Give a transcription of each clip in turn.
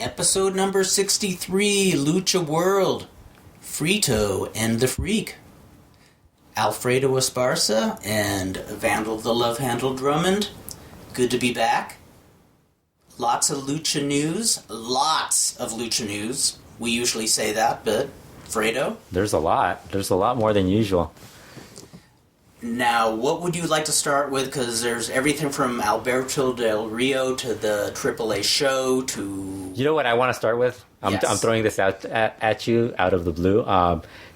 Episode number 63, LuchaWorld, Fredo and the Freak. Alfredo Esparza and Vandal the Love Handle Drummond. Good to be back. Lots of Lucha news. Lots of Lucha news. We usually say that, but Fredo? There's a lot. There's a lot more than usual. Now, what would you like to start with? Because there's everything from Alberto Del Rio to the AAA show to... You know what I want to start with? I'm throwing this out at you out of the blue.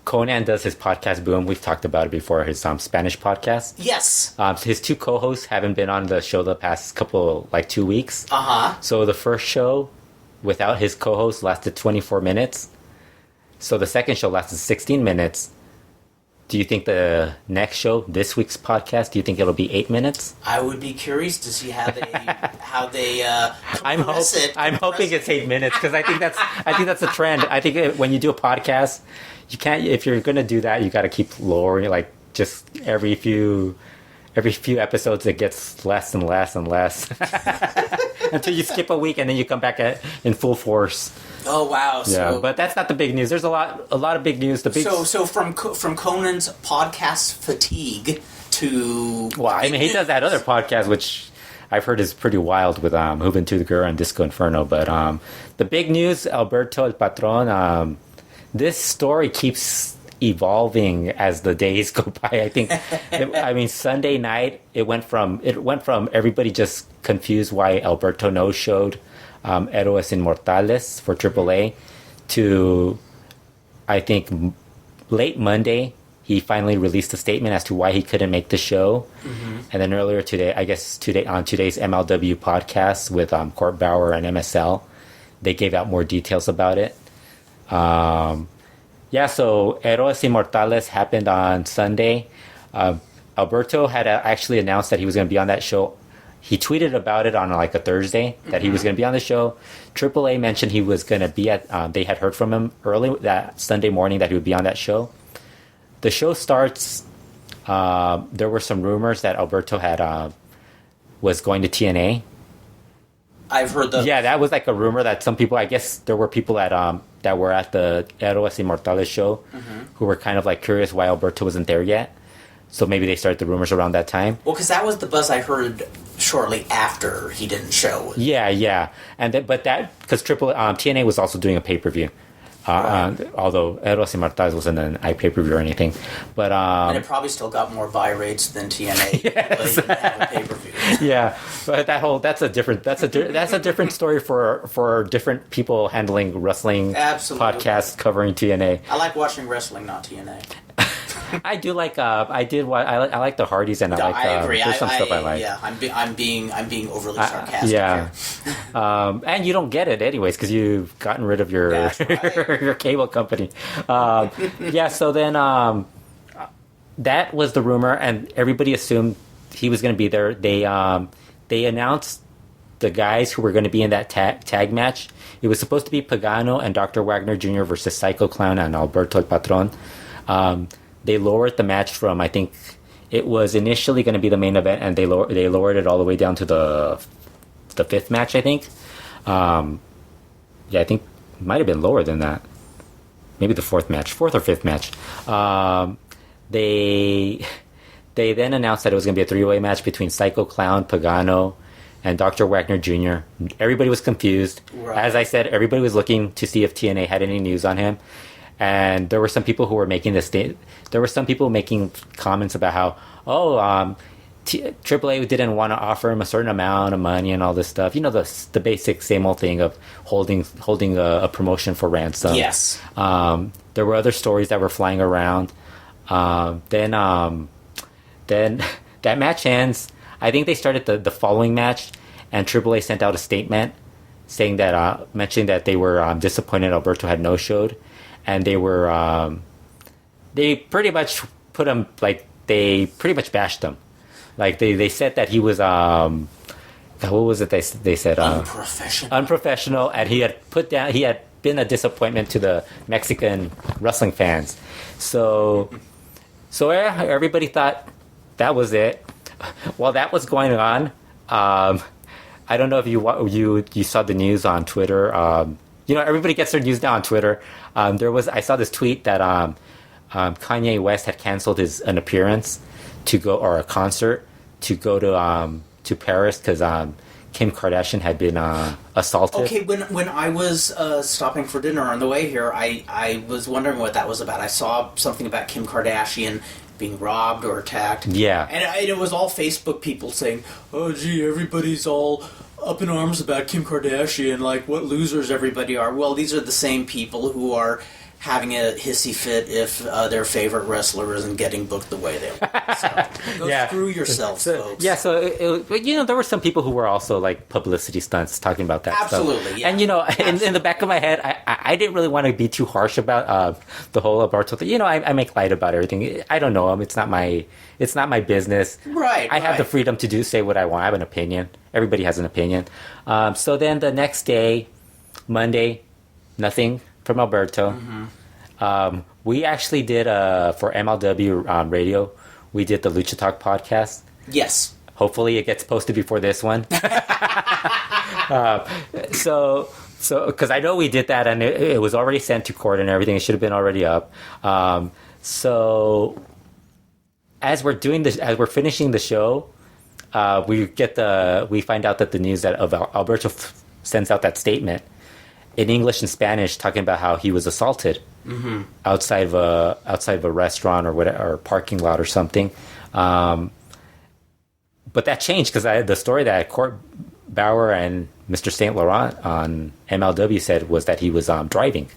Konnan does his podcast Boom. We've talked about it before, his Spanish podcast. Yes. His two co-hosts haven't been on the show the past couple, 2 weeks. Uh-huh. So the first show without his co-host lasted 24 minutes. So the second show lasted 16 minutes. Do you think the next show, this week's podcast, do you think it'll be 8 minutes? I would be curious to see how they I'm hoping it's 8 minutes because I think that's a trend. I think when you do a podcast, you can't, if you're gonna do that, you got to keep lowering, just every few episodes it gets less and less and less until you skip a week and then you come back in full force. Oh wow! Yeah, but that's not the big news. There's a lot of big news. So from Konnan's podcast fatigue to he does that other podcast which I've heard is pretty wild with Juventud and Disco Inferno. But the big news, Alberto El Patron. This story keeps evolving as the days go by. I think. Sunday night it went from everybody just confused why Alberto no-showed Heroes Inmortales for AAA to, I think, late Monday, he finally released a statement as to why he couldn't make the show. Mm-hmm. And then earlier today, on today's MLW podcast with Court Bauer and MSL, they gave out more details about it. So Heroes Inmortales happened on Sunday. Alberto had actually announced that he was going to be on that show. He tweeted about it on a Thursday that he was going to be on the show. AAA mentioned he was going to be at. They had heard from him early that Sunday morning that he would be on that show. The show starts. There were some rumors that Alberto had was going to TNA. I've heard that. Yeah, that was a rumor that some people. I guess there were people at that were at the Heroes Inmortales show who were kind of curious why Alberto wasn't there yet. So maybe they started the rumors around that time. Well, because that was the buzz I heard shortly after he didn't show. Yeah, and because TNA was also doing a pay-per-view, right. Although Heroes Inmortales wasn't an pay-per-view or anything, but and it probably still got more buy rates than TNA. Yes. But he didn't have a pay-per-view. Yeah, but that's a different story for different people handling wrestling podcasts covering TNA. I like watching wrestling, not TNA. I do like I like the Hardys and I agree. There's some stuff I like. Yeah, I'm being overly sarcastic. Yeah, and you don't get it anyways because you've gotten rid of your right. your cable company. So then that was the rumor, and everybody assumed he was going to be there. They announced the guys who were going to be in that tag match. It was supposed to be Pagano and Dr. Wagner Jr. versus Psycho Clown and Alberto El Patron. They lowered the match from, I think it was initially going to be the main event, and they lowered it all the way down to the fifth match, I think. I think it might have been lower than that. Maybe the fourth or fifth match. They then announced that it was going to be a three-way match between Psycho Clown, Pagano, and Dr. Wagner Jr. Everybody was confused. Right. As I said, everybody was looking to see if TNA had any news on him. And there were some people who were making there were some people making comments about how, AAA didn't want to offer him a certain amount of money and all this stuff. You know, the basic same old thing of holding a promotion for ransom. Yes. There were other stories that were flying around. Then that match ends. I think they started the following match, and AAA sent out a statement saying that mentioning that they were disappointed Alberto had no-showed. And they were, they pretty much put him, they pretty much bashed him. They said that he was, what was it they said? Unprofessional, and he had been a disappointment to the Mexican wrestling fans. So everybody thought that was it. While that was going on, I don't know if you saw the news on Twitter. Everybody gets their news now on Twitter. I saw this tweet that Kanye West had canceled an appearance to go, or a concert to go to Paris because Kim Kardashian had been assaulted. Okay, when I was stopping for dinner on the way here, I was wondering what that was about. I saw something about Kim Kardashian being robbed or attacked. Yeah. And it was all Facebook people saying, oh, gee, everybody's all up in arms about Kim Kardashian, like what losers everybody are. Well, these are the same people who are having a hissy fit if their favorite wrestler isn't getting booked the way they want. So go screw yourselves, folks. Yeah, so there were some people who were also like publicity stunts talking about that Absolutely, stuff. Yeah. And in the back of my head, I didn't really want to be too harsh about the whole Alberto thing. I make light about everything. I don't know him. It's not my business. Right. I have the freedom to say what I want. I have an opinion. Everybody has an opinion. So then the next day, Monday, nothing from Alberto. Mm-hmm. We actually did for MLW radio. We did the Lucha Talk podcast. Yes. Hopefully, it gets posted before this one. So because I know we did that, and it was already sent to court and everything. It should have been already up. So as we're doing this, as we're finishing the show, we find out that the news that Alberto sends out that statement in English and Spanish talking about how he was assaulted outside of a restaurant or whatever, or parking lot or something. But that changed because the story that Court Bauer and Mr. Saint Laurent on MLW said was that he was driving.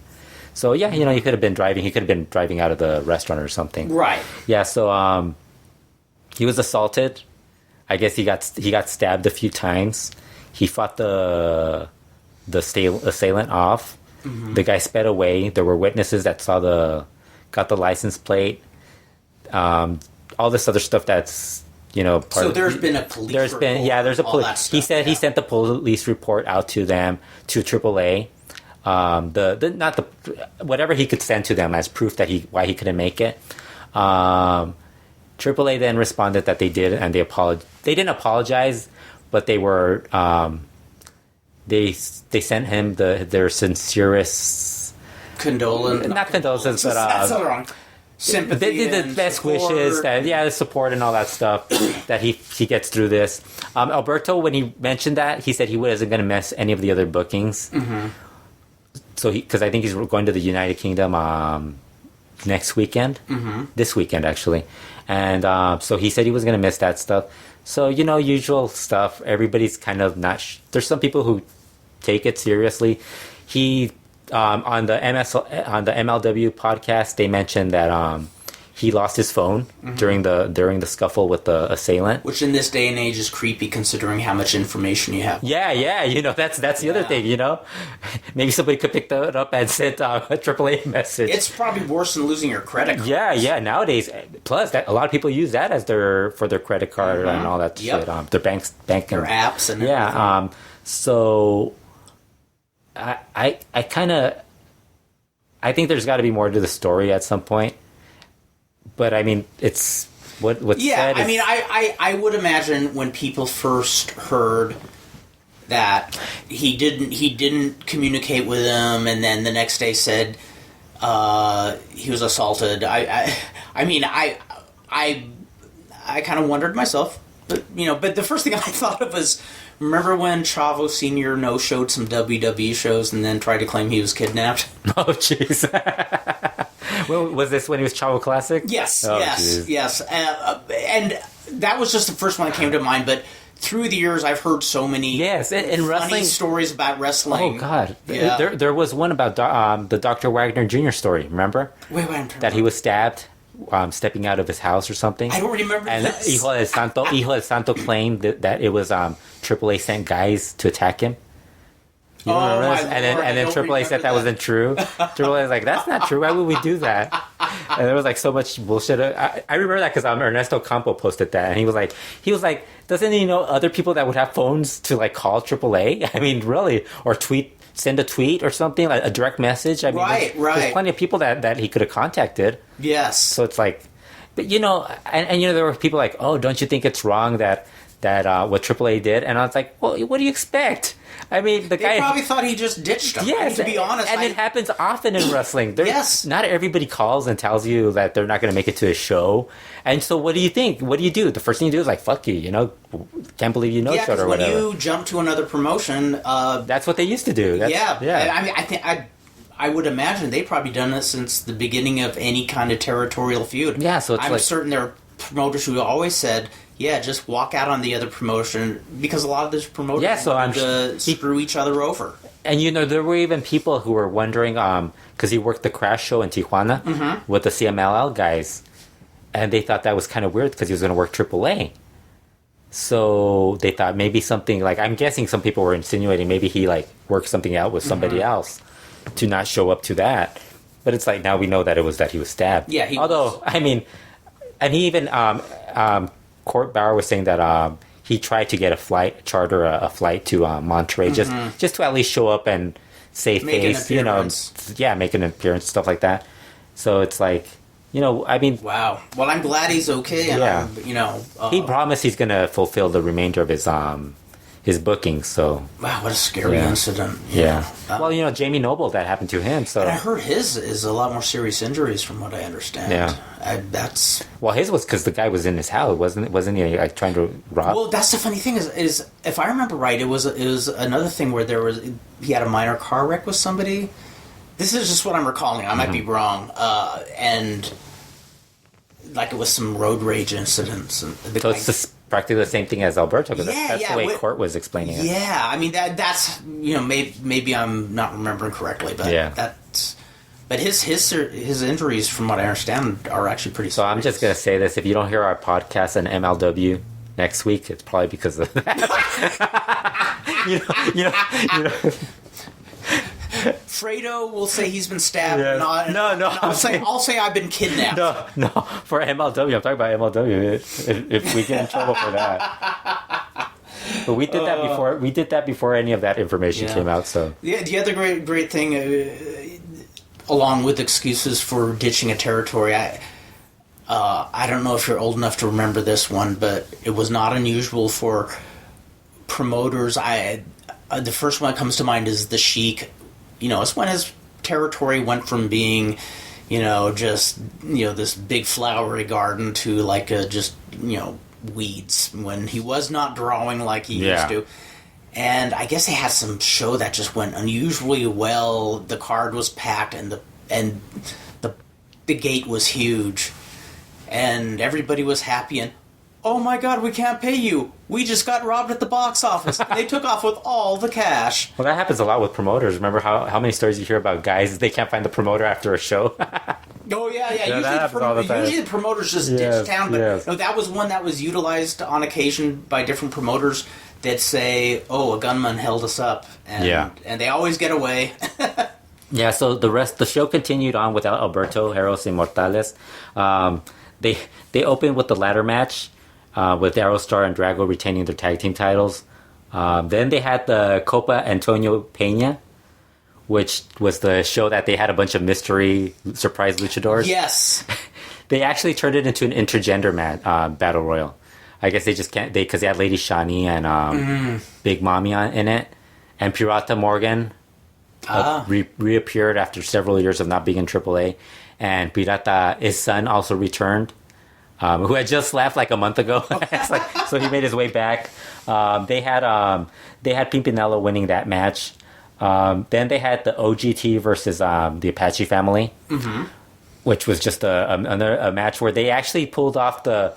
So yeah, he could have been driving. He could have been driving out of the restaurant or something. Right. Yeah. So he was assaulted. I guess he got stabbed a few times. He fought the assailant off. Mm-hmm. The guy sped away. There were witnesses that got the license plate. All this other stuff that's there's been a police report. There's a police. He said he sent the police report out to them, to AAA. Whatever he could send to them as proof that why he couldn't make it. AAA then responded that they did, and they didn't apologize, but they were they sent him their sincerest not condolences, but that's all wrong. Sympathy. They did the best wishes, the support and all that stuff that he gets through this. Alberto, when he mentioned that, he said he wasn't going to miss any of the other bookings. Mm-hmm. So because I think he's going to the United Kingdom next weekend, this weekend actually, and so he said he was going to miss that stuff. So usual stuff. Everybody's kind of not. There's some people who take it seriously. He on the MLW podcast, they mentioned that he lost his phone during the scuffle with the assailant, which in this day and age is creepy considering how much information you have. Yeah. That's the other thing. Maybe somebody could pick that up and send a AAA message. It's probably worse than losing your credit card. Yeah. Nowadays, plus that a lot of people use that as for their credit card and all that shit. Their banking, their apps and everything. So I think there's got to be more to the story at some point. But I mean, it's what's said. Yeah, I mean, I would imagine when people first heard that he didn't communicate with him, and then the next day said he was assaulted. I kind of wondered myself, but the first thing I thought of was, remember when Chavo Sr. no-showed some WWE shows and then tried to claim he was kidnapped? Oh, jeez. Well, was this when he was Chavo Classic? Yes, yes. And that was just the first one that came to mind, but through the years I've heard so many and funny wrestling stories about wrestling. Oh, God. Yeah. There was one about the Dr. Wagner Jr. story, remember? Wait, that he was stabbed stepping out of his house or something. I don't remember and this. Hijo del Santo claimed that it was AAA sent guys to attack him. You remember this? And then AAA said that wasn't true. AAA was like, that's not true. Why would we do that? And there was like so much bullshit. I remember that because Ernesto Campo posted that, and he was like, doesn't he know other people that would have phones to like call AAA? I mean, really, or send a tweet or something, like a direct message. I mean, there's plenty of people that he could have contacted. Yes. So it's like, but and there were people like, oh, don't you think it's wrong that that what AAA did, and I was like, well, what do you expect? I mean, the guy probably thought he just ditched him. Yes, to be honest, and it happens often in wrestling. Yes, not everybody calls and tells you that they're not going to make it to a show, and so what do you think? What do you do? The first thing you do is like, fuck you, can't believe you know showed or whatever. When you jump to another promotion, that's what they used to do. Yeah. I mean, I would imagine they've probably done this since the beginning of any kind of territorial feud. Yeah, so I'm certain there are promoters who always said, yeah, just walk out on the other promotion, because a lot of these promoters want to screw each other over. And there were even people who were wondering, because he worked the Crash show in Tijuana with the CMLL guys, and they thought that was kind of weird because he was going to work AAA. So they thought maybe something like, I'm guessing some people were insinuating maybe he like worked something out with somebody else to not show up to that. But it's like, now we know that it was that he was stabbed. Yeah, I mean, and he even Court Bauer was saying that he tried to get a flight to Monterey just to at least show up and save face, make an appearance, stuff like that. So it's like, I mean, wow. Well, I'm glad he's okay. And he promised he's going to fulfill the remainder of his booking. So wow, what a scary incident. Yeah. Well, Jamie Noble, that happened to him. So and I heard his is a lot more serious injuries, from what I understand. Yeah. His was because the guy was in his house, wasn't he? Like trying to rob. Well, that's the funny thing is if I remember right, it was another thing where he had a minor car wreck with somebody. This is just what I'm recalling. I might be wrong. And like it was some road rage incidents. And it's just practically the same thing as Alberto, because that's the way Court was explaining it. Yeah, I mean that's maybe I'm not remembering correctly, but that's. But his injuries, from what I understand, are actually pretty serious. So I'm just gonna say this: if you don't hear our podcast on MLW next week, it's probably because of that. Fredo will say he's been stabbed. Yeah. No. I'll say I've been kidnapped. No. For MLW, I'm talking about MLW. If we get in trouble for that. But we did that before. We did that before any of that information came out. So the other great thing, along with excuses for ditching a territory, I don't know if you're old enough to remember this one, but it was not unusual for promoters. The first one that comes to mind is the Sheik. It's when his territory went from being, this big flowery garden to like weeds, when he was not drawing like he used to. And I guess they had some show that just went unusually well. The card was packed, and the gate was huge, and everybody was happy. And oh my God, we can't pay you. We just got robbed at the box office. They took off with all the cash. Well, that happens a lot with promoters. Remember how many stories you hear about guys, they can't find the promoter after a show? Oh, yeah. Usually the promoters just ditch town. But no, that was one that was utilized on occasion by different promoters that say, oh, a gunman held us up. And they always get away. Yeah, so the show continued on without Alberto Heroes Inmortales. They opened with the ladder match, with Aerostar and Drago retaining their tag team titles. Then they had the Copa Antonio Peña, which was the show that they had a bunch of mystery surprise luchadors. Yes. They actually turned it into an intergender battle royal. I guess they just can't, because they had Lady Shani and Big Mommy in it. And Pirata Morgan reappeared after several years of not being in AAA. And Pirata, his son, also returned. Who had just left like a month ago. So he made his way back. They had Pimpinello winning that match. Then they had the OGT versus the Apache family, which was just a match where they actually pulled off the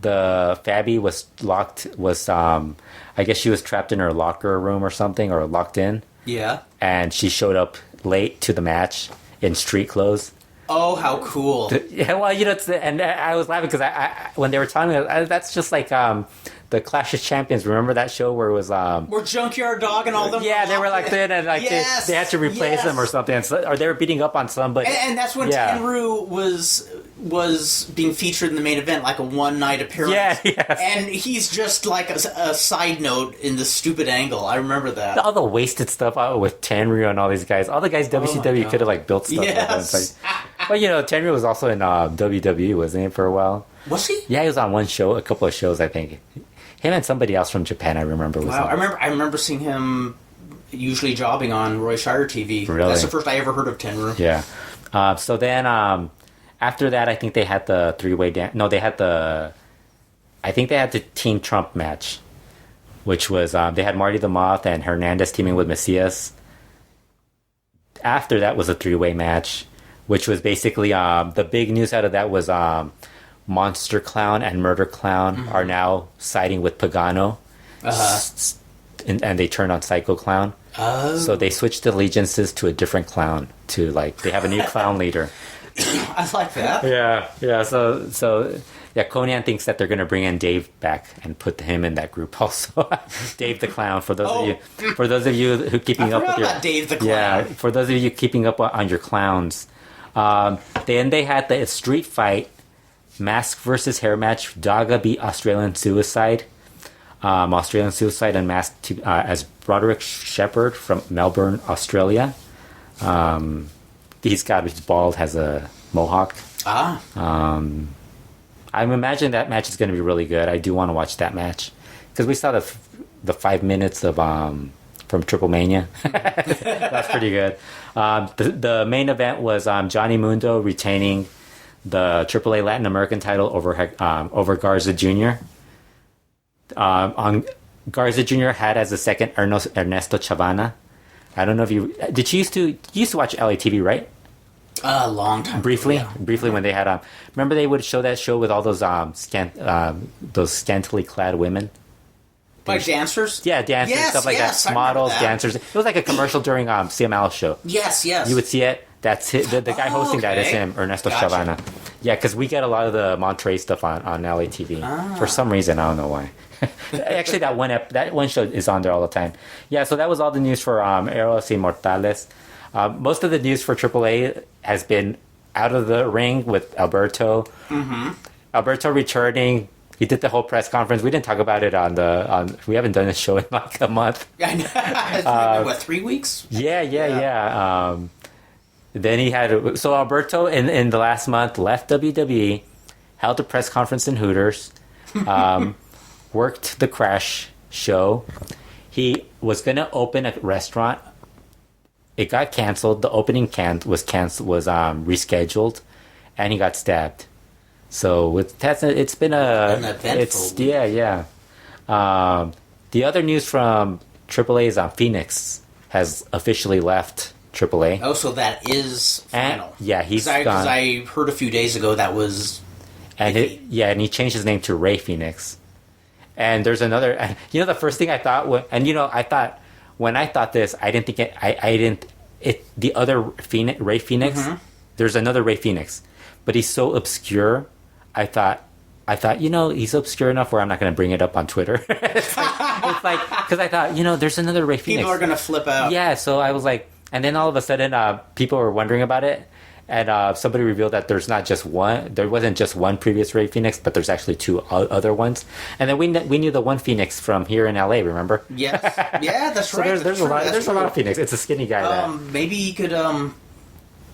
Fabi was locked. I guess she was trapped in her locker room or something, or locked in. Yeah. And she showed up late to the match in street clothes. Oh, how cool! Yeah, well, and I was laughing because I when they were telling me that's just like the Clash of Champions. Remember that show where it was where Junkyard Dog and all them? Yeah, they were like thin, and like they had to replace them or something, or they were beating up on somebody. And that's when Tenryu was being featured in the main event, like a one night appearance. Yeah, yes. And he's just like a side note in the stupid angle. I remember that. All the wasted stuff out with Tenryu and all these guys. All the guys WCW could have like built stuff. Yes. But Tenryu was also in WWE, wasn't he, for a while? Was he? Yeah, he was on one show, a couple of shows, I think. Him and somebody else from Japan, I remember. Was Wow, I remember seeing him usually jobbing on Roy Shire TV. Really? That's the first I ever heard of Tenru. Yeah. So then, after that, I think they had the three-way dance. No, they had the... I think they had the Team Trump match, which was... they had Marty the Moth and Hernandez teaming with Macias. After that was a three-way match, which was basically... the big news out of that was Monster Clown and Murder Clown are now siding with Pagano. And they turned on Psycho Clown. Oh. So they switched allegiances to a different clown. To like they have a new clown leader. I like that. Yeah. So Konnan thinks that they're going to bring in Dave back and put him in that group also. Dave the Clown. For those of you who keeping up with your Dave the Clown. for those of you keeping up on your clowns. Then they had the street fight, mask versus hair match. Daga beat Australian Suicide. Unmasked as Broderick Shepherd from Melbourne, Australia. He's bald, has a mohawk. I imagine that match is going to be really good. I do want to watch that match because we saw the 5 minutes of from Triple Mania. That's pretty good. The main event was Johnny Mundo retaining the AAA Latin American title over Garza Jr. Garza Jr. had as a second Ernesto Chavana. I don't know if you used to watch LA TV, right? A long time. Briefly ago, yeah. when they had remember they would show that show with all those those scantily clad women. Like dancers? Yeah, dancers, stuff like that. Models, dancers. It was like a commercial during CML show. Yes. You would see it. That's it. The guy hosting that is him, Ernesto Chavana. Yeah, because we get a lot of the Monterey stuff on LA TV. For some reason, I don't know why. Actually, that one show is on there all the time. Yeah, so that was all the news for Heroes Inmortales. Most of the news for AAA has been out of the ring with Alberto. Mm-hmm. Alberto returning. He did the whole press conference. We didn't talk about it we haven't done a show in like a month. I know. It's been, what, 3 weeks? Yeah. Then he had... So Alberto, in the last month, left WWE, held a press conference in Hooters, worked the Crash show. He was going to open a restaurant. It got canceled. The opening was rescheduled, and he got stabbed. So it's been an eventful week. Yeah. The other news from AAA is Phoenix has officially left AAA. Oh, so that is final. He's gone. Because I heard a few days ago that was... And he changed his name to Rey Fenix. And there's another... the first thing I thought... When I thought this, I didn't think it... The other Rey Fenix... Mm-hmm. There's another Rey Fenix. But he's so obscure... I thought, he's obscure enough where I'm not going to bring it up on Twitter. it's like, because I thought, there's another Rey Fenix. People are going to flip out. Yeah, so I was like, and then all of a sudden, people were wondering about it, and somebody revealed that there wasn't just one previous Rey Fenix, but there's actually two other ones. And then we knew the one Phoenix from here in LA, remember? Yes. Yeah, that's right. So there's a lot of Phoenix. It's a skinny guy. Maybe he could, I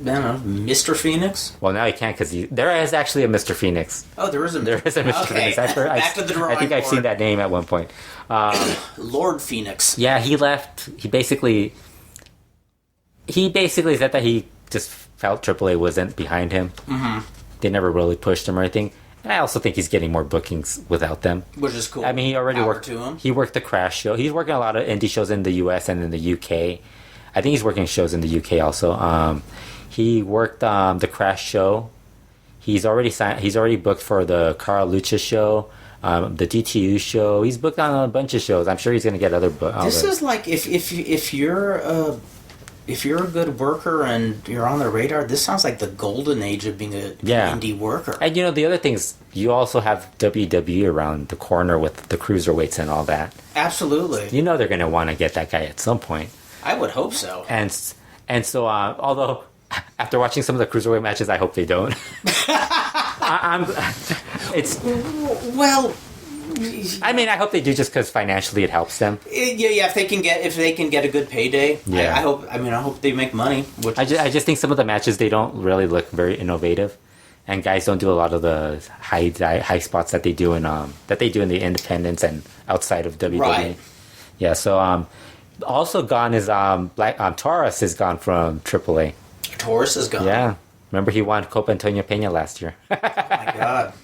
don't know, Mr. Phoenix? Well, now he can't because there is actually a Mr. Phoenix. Oh, there is a Mr. Phoenix. Back to the drawing I think I've seen that name at one point. Lord Phoenix. Yeah, he left. He basically said that he just felt AAA wasn't behind him. Mm-hmm. They never really pushed him or anything. And I also think he's getting more bookings without them. Which is cool. I mean, he already worked. To him. He worked the Crash show. He's working a lot of indie shows in the US and in the UK. I think he's working shows in the UK also. He worked the Crash show. He's already booked for the Carl Lucha show, the DTU show. He's booked on a bunch of shows. I'm sure he's going to get other. This is like if you're a good worker and you're on the radar, this sounds like the golden age of being an indie worker. And the other thing is you also have WWE around the corner with the cruiserweights and all that. Absolutely. They're going to want to get that guy at some point. I would hope so. And so although. After watching some of the cruiserweight matches, I hope they don't. I mean, I hope they do just because financially it helps them. Yeah. If they can get a good payday, yeah. I hope they make money. I just think some of the matches they don't really look very innovative. and guys don't do a lot of the high spots that they do in the independents and outside of WWE. Right. Yeah. So also gone is Taurus is gone from AAA. Taurus is gone. Yeah. Remember he won Copa Antonio Peña last year. Oh my God.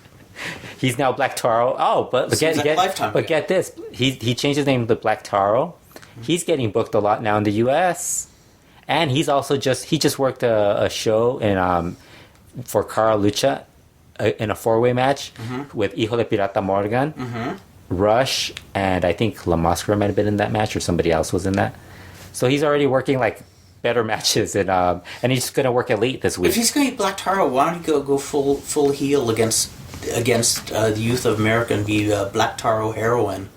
He's now Black Taro. Oh, but get this. He changed his name to Black Taro. He's getting booked a lot now in the U.S. And he's also just worked a show in for Cara Lucha in a 4-way match with Hijo de Pirata Morgan, Rush, and I think La Máscara might have been in that match, or somebody else was in that. So he's already working like better matches, and he's going to work Elite this week. If he's going to be Black Taro, why don't he go full heel against the youth of America and be Black Taro heroine?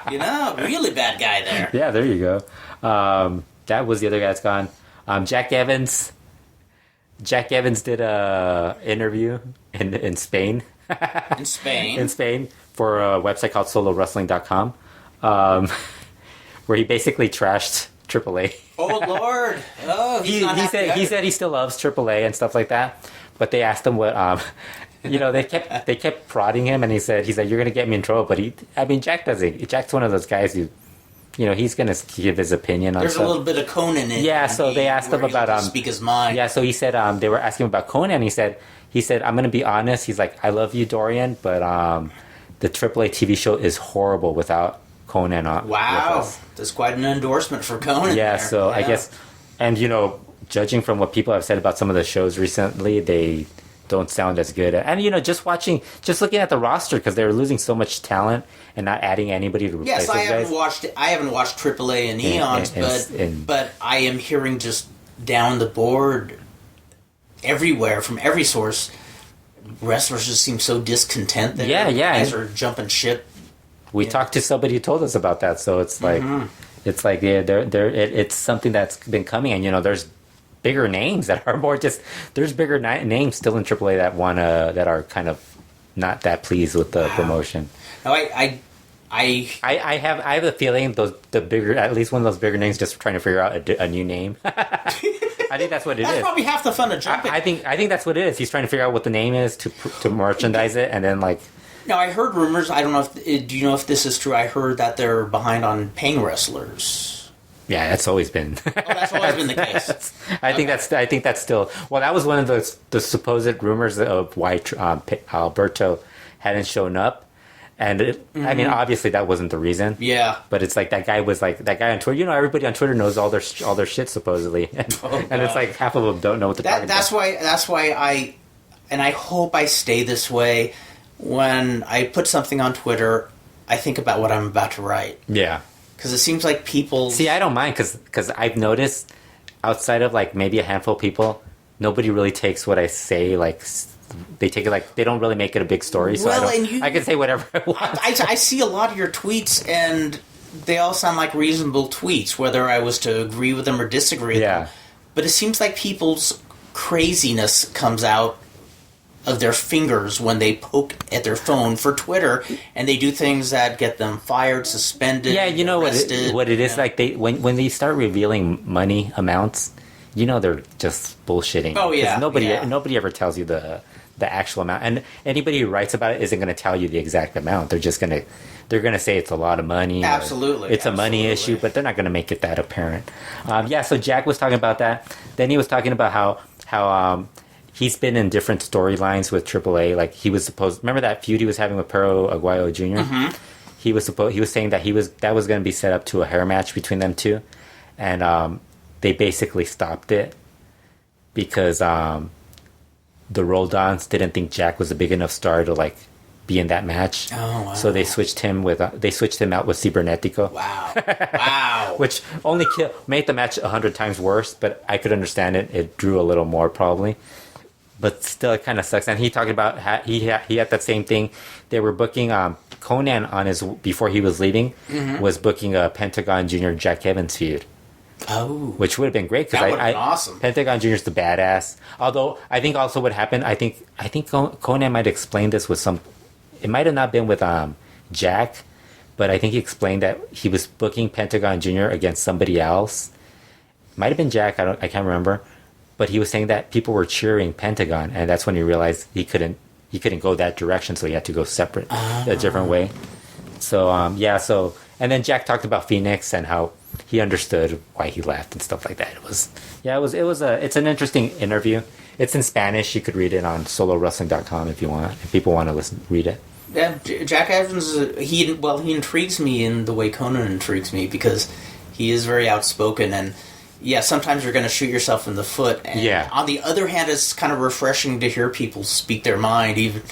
Really bad guy there. Yeah, there you go. That was the other guy that's gone. Jack Evans. Jack Evans did a interview in Spain. In Spain? In Spain for a website called solowrestling.com, where he basically trashed AAA. Oh Lord! Oh, he said he still loves AAA and stuff like that, but they asked him what they kept prodding him, and he said you're gonna get me in trouble. But Jack doesn't. Jack's one of those guys who, he's gonna give his opinion on There's stuff. a little bit of Konnan in it. Yeah, so they asked him about speak his mind. Yeah, so he said they were asking him about Konnan. He said I'm gonna be honest. He's like, I love you, Dorian, but the AAA TV show is horrible without Konnan on. Wow, that's quite an endorsement for Konnan. Yeah, there. so I guess, and judging from what people have said about some of the shows recently, they don't sound as good. And just looking at the roster, because they're losing so much talent and not adding anybody to replace those guys. I haven't watched AAA in eons, but I am hearing just down the board, everywhere from every source, wrestlers just seem so discontent. Guys are jumping ship. We talked to somebody who told us about that, so it's like it's something that's been coming, and there's bigger names that are more there's bigger names still in AAA that are kind of not that pleased with the promotion. No, I have a feeling the bigger, at least one of those bigger names, just trying to figure out a new name. I think that's what it is. That's probably half the fun of jumping. I think that's what it is. He's trying to figure out what the name is to merchandise it, and then like. Now, I heard rumors. I don't know do you know if this is true? I heard that they're behind on paying wrestlers. Yeah, that's always been. That's always been the case. I think that's still. Well, that was one of the supposed rumors of why Alberto hadn't shown up, and I mean, obviously that wasn't the reason. Yeah, but it's like that guy on Twitter. Everybody on Twitter knows all their shit supposedly, and it's like half of them don't know what they're talking about. That's why I hope I stay this way. When I put something on Twitter, I think about what I'm about to write. Yeah. Because it seems like people... See, I don't mind, because I've noticed, outside of, like, maybe a handful of people, nobody really takes what I say, like... They take it like... They don't really make it a big story, so I can say whatever I want. I see a lot of your tweets, and they all sound like reasonable tweets, whether I was to agree with them or disagree with them. But it seems like people's craziness comes out of their fingers when they poke at their phone for Twitter, and they do things that get them fired, suspended. Yeah, you know arrested, what it is like. When they start revealing money amounts, they're just bullshitting. Oh yeah, nobody ever tells you the actual amount, and anybody who writes about it isn't going to tell you the exact amount. They're going to say it's a lot of money. Absolutely, it's a money issue, but they're not going to make it that apparent. So Jack was talking about that. Then he was talking about how he's been in different storylines with AAA. Like he was supposed. Remember that feud he was having with Perro Aguayo Jr. Mm-hmm. He was saying that that was going to be set up to a hair match between them two, and they basically stopped it because the Roldans didn't think Jack was a big enough star to like be in that match. Oh wow! So they switched him out with Cibernetico. Wow! Which only made the match 100 times worse, but I could understand it. It drew a little more probably. But still, it kind of sucks. And he talked about he had that same thing. They were booking Konnan before he was leaving, was booking a Pentagon Junior Jack Evans feud. Oh, which would have been great because that would have been awesome. Pentagon Junior's the badass. Although I think also what happened, I think Konnan might explain this with some. It might have not been with Jack, but I think he explained that he was booking Pentagon Junior against somebody else. Might have been Jack. I can't remember. but he was saying that people were cheering Pentagon, and that's when he realized he couldn't go that direction, so he had to go separate, a different way. So and then Jack talked about Phoenix and how he understood why he left and stuff like that. It's an interesting interview. It's in Spanish. You could read it on solowrestling.com if you want. If people want to read it. Yeah, Jack Evans, he intrigues me in the way Konnan intrigues me, because he is very outspoken, and sometimes you're going to shoot yourself in the foot. And on the other hand, it's kind of refreshing to hear people speak their mind. Even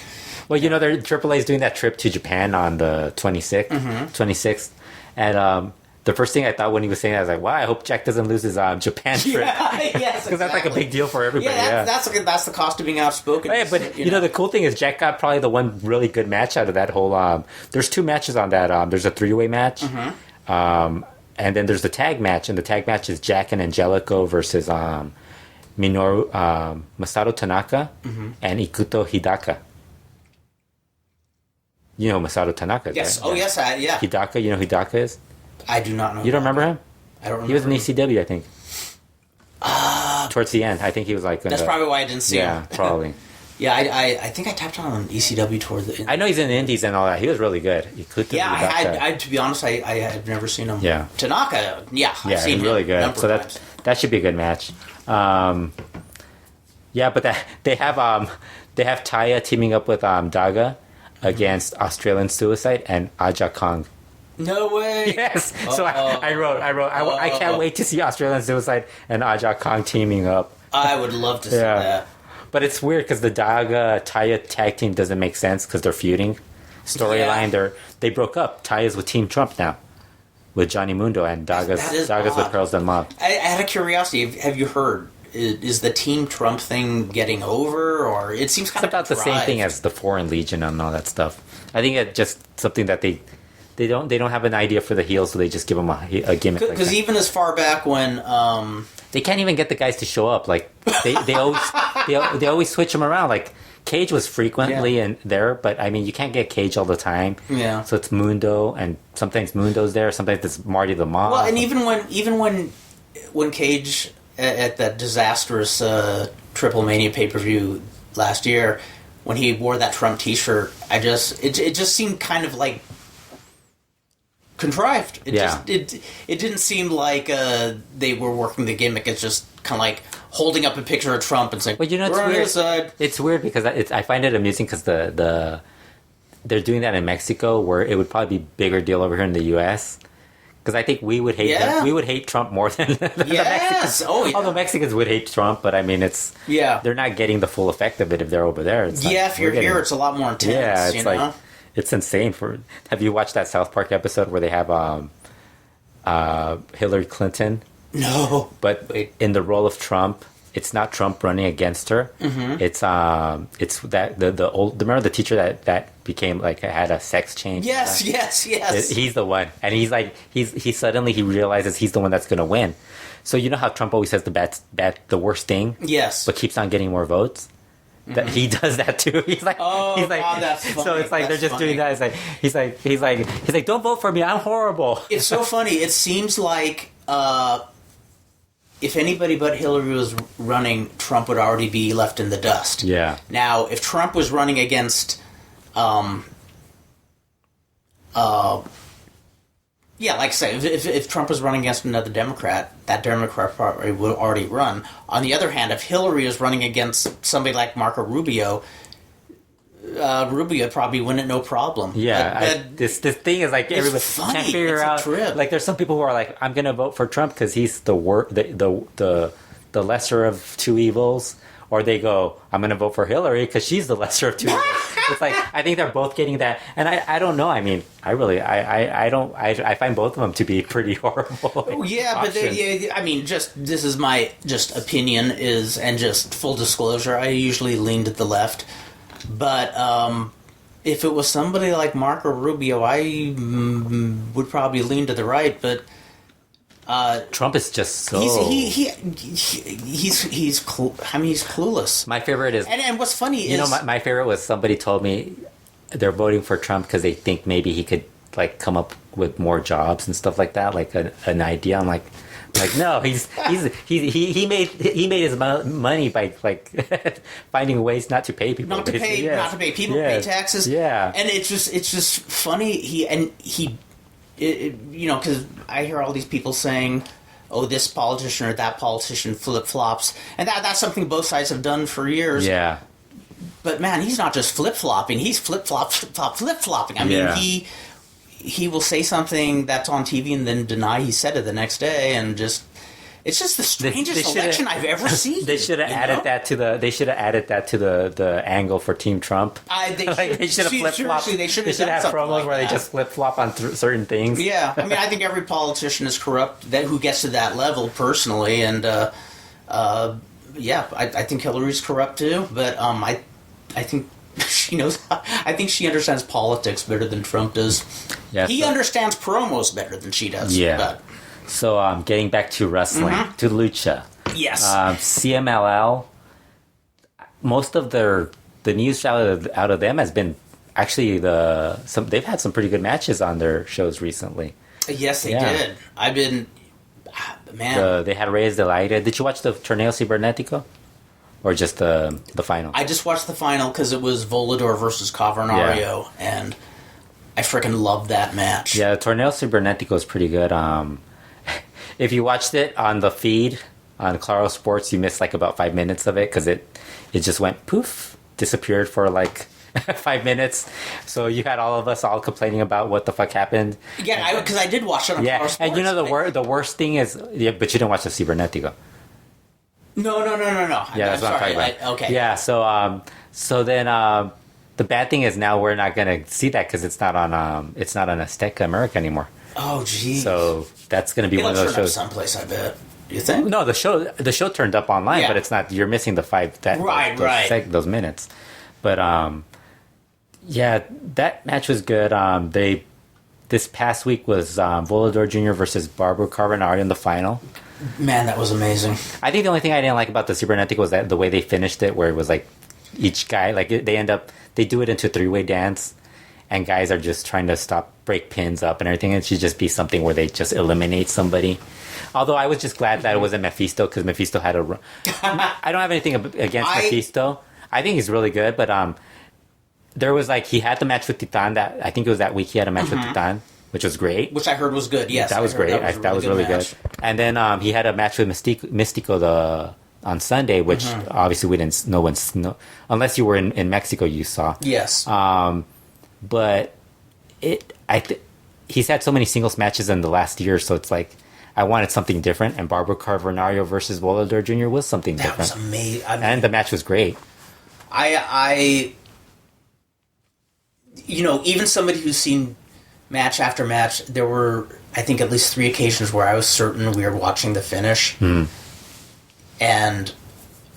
well, AAA is doing that trip to Japan on the 26th, and the first thing I thought when he was saying that, I was like, wow, I hope Jack doesn't lose his Japan trip. Yes, because that's like a big deal for everybody. That's the cost of being outspoken. But the cool thing is Jack got probably the one really good match out of that whole. There's 2 matches on that. There's a 3-way match, and then there's the tag match, and the tag match is Jack and Angelico versus Minoru Masato Tanaka and Ikuto Hidaka. You know Masato Tanaka, yes. right? Oh, yes, yeah. Hidaka, you know who Hidaka is? I do not know. You don't remember him? I don't remember. He was in ECW, I think. Towards the end. I think he was like... That's probably why I didn't see him. Yeah, probably. I think I tapped on ECW toward the end. I know he's in the Indies and all that. He was really good. I to be honest, I had never seen him. Yeah. Tanaka, I've seen he's really good. So that should be a good match. But they have Taya teaming up with Daga against Australian Suicide and Aja Kong. No way. Yes. So I wrote. I can't wait to see Australian Suicide and Aja Kong teaming up. I would love to see that. But it's weird because the Daga Taya tag team doesn't make sense because they're feuding. Storyline, they broke up. Taya's with Team Trump now, with Johnny Mundo, and Daga's with Pearls Del Mob. I had a curiosity. Have you heard? Is the Team Trump thing getting over, or it seems kind of about the same thing as the Foreign Legion and all that stuff? I think it's just something that they don't have an idea for the heels, so they just give them a gimmick. Because even as far back when they can't even get the guys to show up, like they always switch them around. Like Cage was frequently in there, but I mean you can't get Cage all the time. Yeah. So it's Mundo, and sometimes Mundo's there, sometimes it's Marty the Mob. Well, and even when Cage at that disastrous Triple Mania pay-per-view last year, when he wore that Trump T-shirt, it just seemed kind of like contrived. It didn't seem like they were working the gimmick. It's just kind of like holding up a picture of Trump and saying, "Well, it's we're on weird. his side." It's weird because I find it amusing because they're doing that in Mexico, where it would probably be a bigger deal over here in the U.S. Because I think we would hate him. We would hate Trump more than the Mexicans. Oh, yeah. Although Mexicans would hate Trump, but I mean, they're not getting the full effect of it if they're over there. It's if you're here, it's a lot more intense. Yeah, it's it's insane. Have you watched that South Park episode where they have Hillary Clinton? No, but in the role of Trump, it's not Trump running against her. Mm-hmm. It's that the old. Remember the teacher that became like had a sex change. Yes. He's the one, and he's like he suddenly realizes he's the one that's going to win. So you know how Trump always says the worst thing. Yes, but keeps on getting more votes. That he does that too. He's like, God, that's funny. So it's like they're just doing that. He's like, don't vote for me. I'm horrible. It's so funny. It seems like if anybody but Hillary was running, Trump would already be left in the dust. Yeah. Now, if Trump was running against, like I say, if Trump was running against another Democrat, that Democrat probably would already run. On the other hand, if Hillary is running against somebody like Marco Rubio, Rubio probably win it no problem. Yeah, this thing is like everybody can't figure out. Like, there's some people who are like, I'm going to vote for Trump because he's the lesser of two evils. Or they go, I'm going to vote for Hillary because she's the lesser of two evils. It's like, I think they're both getting that. And I don't know. I mean, I find both of them to be pretty horrible. Yeah, but I mean, this is my opinion and just full disclosure, I usually lean to the left. But if it was somebody like Marco Rubio, I would probably lean to the right, but Trump is just so he's clueless. My favorite is, and what's funny is, my favorite was somebody told me they're voting for Trump because they think maybe he could like come up with more jobs and stuff like that, like an idea. I'm like, Like, no, he made his money by like finding ways not to pay people. Not to pay people, pay taxes. Yeah, and it's just funny. Because I hear all these people saying, "Oh, this politician or that politician flip flops," and that's something both sides have done for years. Yeah, but man, he's not just flip flopping; he's flip flopping. I mean, he will say something that's on TV and then deny he said it the next day, and just it's just the strangest election I've ever seen. They should have added that to the. They should have added that to the angle for Team Trump. They should have flip flopped. They should have promos where they just flip flop on certain things. Yeah, I mean, I think every politician is corrupt who gets to that level personally, and I think Hillary's corrupt too. But I think she knows. I think she understands politics better than Trump does. Yeah, he understands promos better than she does. Yeah. But. So, getting back to wrestling, to Lucha. Yes. CMLL. Most of the news out of them has been actually they've had some pretty good matches on their shows recently. Yes, they did. I've been man. They had Rey del Aire. Did you watch the Torneo Cibernético? Or just the final? I just watched the final because it was Volador versus Cavernario, and I freaking loved that match. Yeah, the Torneo Cibernético is pretty good. If you watched it on the feed on Claro Sports, you missed like about 5 minutes of it because it just went poof, disappeared for like 5 minutes. So you had all of us all complaining about what the fuck happened. Yeah, because I did watch it on Claro Sports. And you know the worst thing is, but you didn't watch the Cibernético. No. Yeah, that's what I'm talking about. Okay. Yeah, so then the bad thing is now we're not gonna see that because it's not on Azteca America anymore. Oh, geez. So that's gonna be one of those shows. Someplace, I bet. You think? No, the show turned up online, but it's not. You're missing the those minutes. But that match was good. This past week was Volador Jr. versus Barbaro Carbonario in the final. Man, that was amazing. I think the only thing I didn't like about the Cibernético was that the way they finished it, where it was like each guy, like they do it into a 3-way dance, and guys are just trying to break pins up and everything. It should just be something where they just eliminate somebody. Although I was just glad that it wasn't Mephisto, because Mephisto had a. I don't have anything against Mephisto. I think he's really good, but there was he had the match with Titan. That I think it was that week he had a match with Titan, which was great. Which I heard was good. Yes, that was great. That was really good. And then he had a match with Mystico on Sunday, which obviously we didn't know unless you were in Mexico. You saw. Yes. But he's had so many singles matches in the last year, so it's like I wanted something different. And Barbaro Carbonario versus Volador Jr. was something different. That was amazing. And the match was great. Even somebody who's seen match after match, there were, I think, at least 3 occasions where I was certain we were watching the finish. And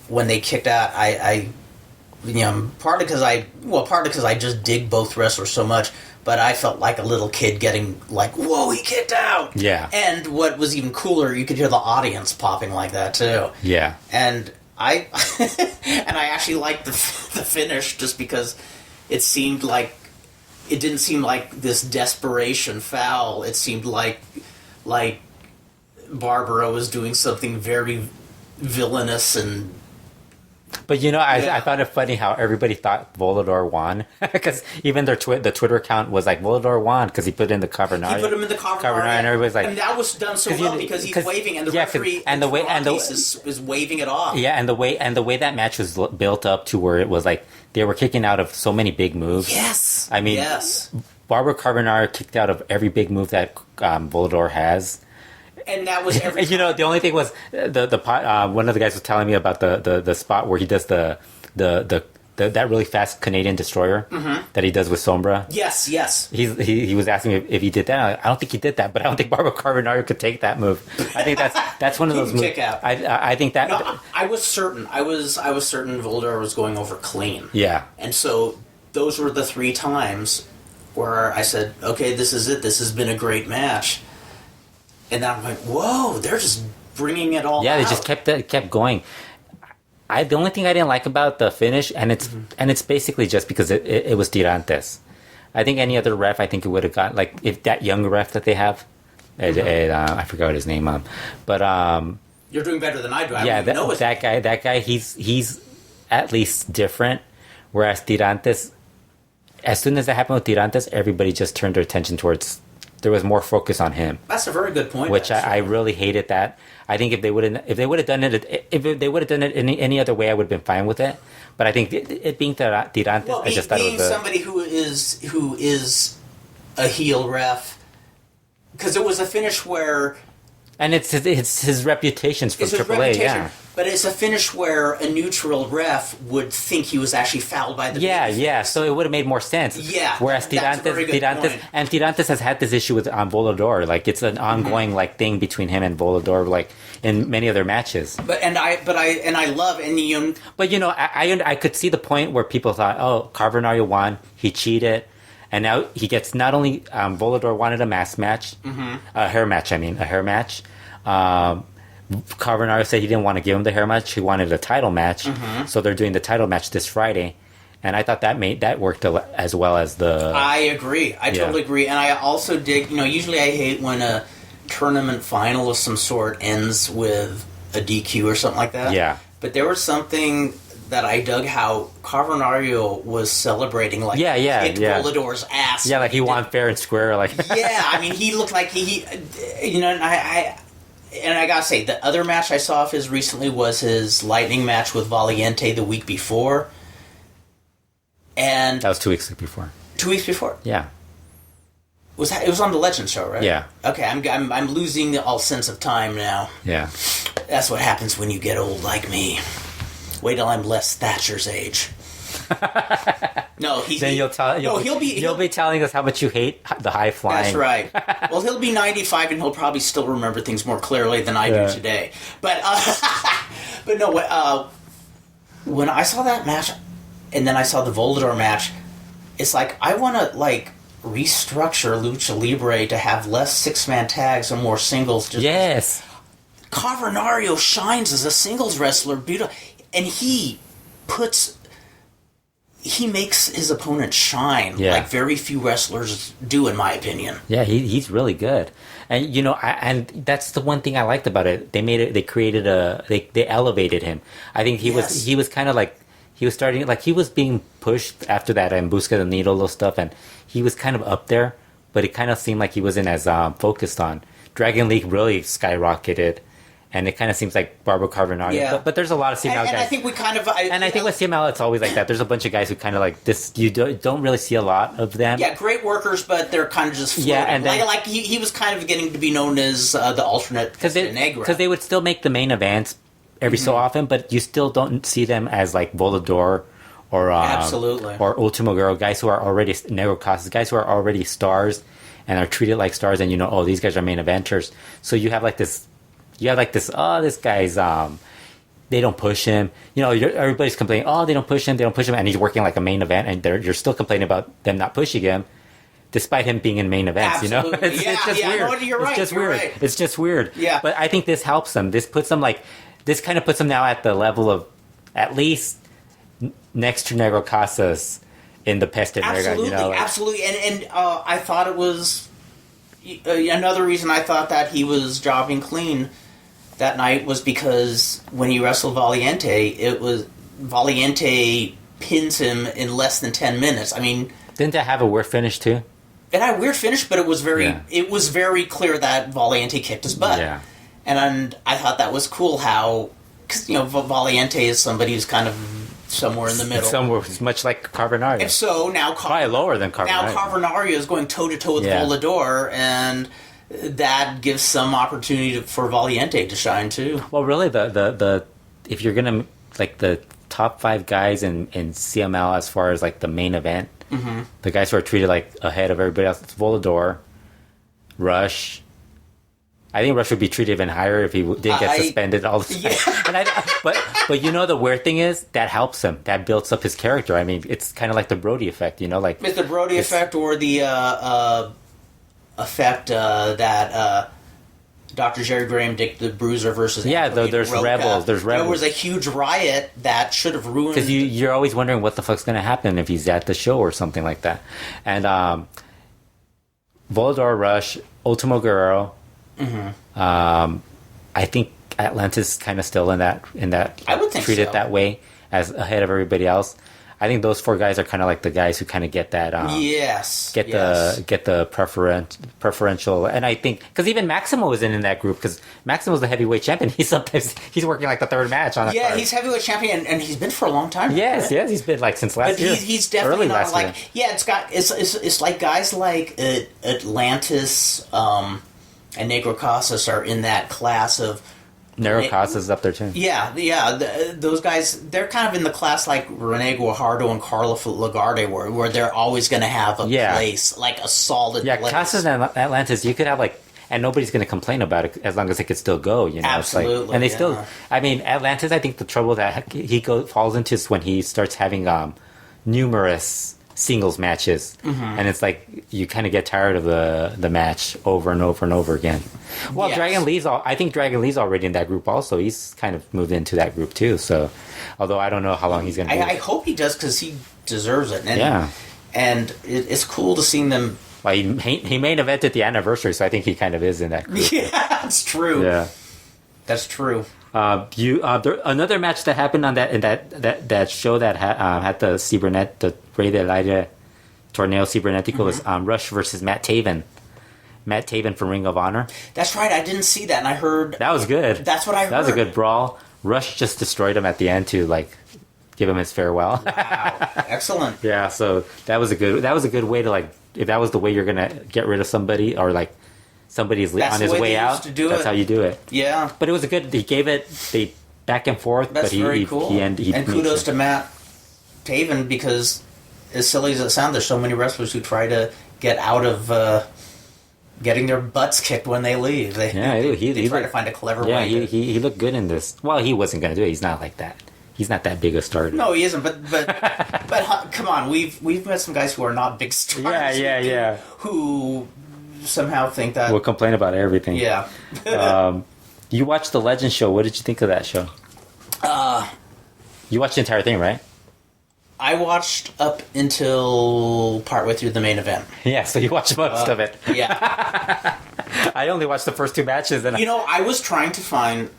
when they kicked out, partly because I just dig both wrestlers so much, but I felt like a little kid getting whoa, he kicked out! Yeah. And what was even cooler, you could hear the audience popping like that too. Yeah. And I actually liked the finish just because it seemed like it didn't seem like this desperation foul. It seemed like Barbaro was doing something very villainous and. But I found it funny how everybody thought Volador won because even the Twitter account was like Volador won because he put in the Cavernario. He put him in the Cavernario, and everybody's like, and that was done so well because he's waving and the referee is waving it off. Yeah, and the way that match was built up to where it was like they were kicking out of so many big moves. Yes, I mean, Barbaro Carbonario kicked out of every big move that Volador has. And that was every time. The only thing was one of the guys was telling me about the spot where he does the that really fast Canadian destroyer that he does with Sombra. Yes. He was asking me if he did that. I don't think he did that, but I don't think Barbaro Carbonario could take that move. I think that's one of those moves. Kick out. I think that. No, I was certain. I was certain Volador was going over clean. Yeah. And so those were the 3 times where I said, "Okay, this is it. This has been a great match." And I'm like, whoa, they're just bringing it all out. Yeah, they just kept going. The only thing I didn't like about the finish, and it's basically just because it was Tirantes. I think any other ref, I think it would have got, if that young ref that they have, I forgot his name. But you're doing better than I do. That guy, he's at least different. Whereas Tirantes, as soon as that happened with Tirantes, everybody just turned their attention towards. There was more focus on him. That's a very good point. Which I really hated that. I think if they would have done it any other way, I would have been fine with it. But I think it being Tirantes, I just thought it was somebody who is a heel ref, because it was a finish where. And it's his reputation's from AAA, yeah. But it's a finish where a neutral ref would think he was actually fouled by the yeah. So it would have made more sense. Yeah, whereas Tirantes has had this issue with Volador. Like it's an ongoing like thing between him and Volador, like in many other matches. But I love and But I could see the point where people thought, oh, Carbonario won, he cheated. And now he gets not only Volador wanted a mask match, a hair match. Carbonario said he didn't want to give him the hair match; he wanted a title match. So they're doing the title match this Friday, and I thought that worked as well as the. I agree. I totally agree, and I also dig. Usually I hate when a tournament final of some sort ends with a DQ or something like that. Yeah, but there was something that I dug how Carbonario was celebrating, like kicked Volador's ass. Yeah, like he won fair and square. Like he looked like he and I gotta say, the other match I saw of his recently was his Lightning match with Valiente the week before, and that was 2 weeks before. 2 weeks before, yeah. It was on the Legend show, right? Yeah. Okay, I'm losing all sense of time now. Yeah. That's what happens when you get old like me. Wait till I'm Les Thatcher's age. No, you'll be telling us how much you hate the high flying. That's right. Well, he'll be 95 and he'll probably still remember things more clearly than I do today. But but no, when I saw that match and then I saw the Volador match, it's like I want to restructure Lucha Libre to have less 6-man tags and more singles. Yes. Carbonario shines as a singles wrestler, beautiful, and he makes his opponent shine like very few wrestlers do, in my opinion. Yeah, he's really good, and and that's the one thing I liked about it. They elevated him. I think he was kind of like he was starting he was being pushed after that En Busca del Needle stuff, and he was kind of up there, but it kind of seemed like he wasn't as focused on. Dragon League really skyrocketed. And it kind of seems like Barbara Carbonario. Yeah. But there's a lot of CML guys. And I think we kind of... I think with CML, it's always like that. There's a bunch of guys who kind of like this... You don't really see a lot of them. Yeah, great workers, but they're kind of just floating. Yeah, and then, he was kind of getting to be known as the alternate Negra. Because they would still make the main events every so often, but you still don't see them as like Volador or... Absolutely. Or Ultimo Girl, guys who are already... Negro Casas, guys who are already stars and are treated like stars, and these guys are main eventers. So you have this... this guy's, they don't push him. Everybody's complaining, they don't push him, and he's working like a main event, and you're still complaining about them not pushing him, despite him being in main events, Absolutely. It's just weird. No, you're right. It's just weird. Right. It's just weird. Yeah. But I think this helps them. This kind of puts them now at the level of, at least, next to Negro Casas in the Peste Negra, Absolutely. And I thought it was... Another reason I thought that he was jobbing clean that night was because when he wrestled Valiente pins him in less than 10 minutes. I mean... Didn't that have a weird finish, too? It had a weird finish, but it was very clear that Valiente kicked his butt. Yeah. And I thought that was cool how... Because, Valiente is somebody who's kind of somewhere in the middle. Somewhere much like Carbonario. And so now... Probably lower than Carbonario. Now Carbonario is going toe-to-toe with Volador, and... that gives some opportunity for Valiente to shine too. Well, really, the if you're gonna the top 5 guys in CML as far as the main event, the guys who are treated ahead of everybody else, it's Volador, Rush. I think Rush would be treated even higher if he didn't get suspended all the time. Yeah. But the weird thing is that helps him. That builds up his character. I mean, it's kind of like the Brody effect, It's the Brody effect or the. Effect that Dr. Jerry Graham did the Bruiser versus there's Roca. Rebels. There's Rebels. There was a huge riot that should have ruined... Because you're always wondering what the fuck's going to happen if he's at the show or something like that. And Volador, Rush, Ultimo Guerrero, I think Atlantis kind of still in that I would think treated so. that way as ahead of everybody else. I think those 4 guys are kind of like the guys who kind of get that the preferential, and I think because even Maximo was in that group because Maximo's the heavyweight champion. He's working like the 3rd match on. Yeah, he's heavyweight champion, and he's been for a long time. Yes, right? yes, he's been like since last year. But he's definitely early not last year. Yeah, it's like guys like Atlantis and Negro Casas are in that class of. Negro Casas up there too. Yeah, those guys, they're kind of in the class like Rene Guajardo and Carla Lagarde where they're always going to have a place, like a solid place. Casas and Atlantis, you could have like, and nobody's going to complain about it as long as it could still go, you know. Absolutely. It's like, and they still, I mean, Atlantis, I think the trouble that he falls into is when he starts having numerous singles matches, and it's like you kind of get tired of the match over and over and over again. Well, yes. I think Dragon Lee's already in that group also. He's kind of moved into that group too. So, although I don't know how long he's going to be. I hope he does because he deserves it. And, and it's cool to see them. Well, he main evented the anniversary, so I think he kind of is in that group. Yeah, that's true. Yeah, that's true. Another match that happened on that show that had the Rey del Aire Torneo Cibernetico was Rush versus Matt Taven. Matt Taven from Ring of Honor. That's right. I didn't see that, and I heard that was good. That's what I heard. That was a good brawl. Rush just destroyed him at the end to like give him his farewell. Wow, excellent. Yeah, so that was a good way to like if that was the way you're gonna get rid of somebody or like somebody's on his way out. That's how you do it. Yeah, but it was a good. He gave it back and forth. That's but very cool. And kudos to Matt Taven because as silly as it sounds, there's so many wrestlers who try to get out of getting their butts kicked when they leave. They try to find a clever way. Yeah, he looked good in this. Well, he wasn't going to do it. He's not like that. He's not that big a star. No, he isn't. But come on, we've met some guys who are not big stars. Yeah. Who somehow think that we'll complain about everything. Yeah. You watched the Legends show. What did you think of that show? You watched the entire thing, right? I watched up until partway through the main event. Yeah, so you watched most of it. Yeah. I only watched the first 2 matches. And I was trying to find...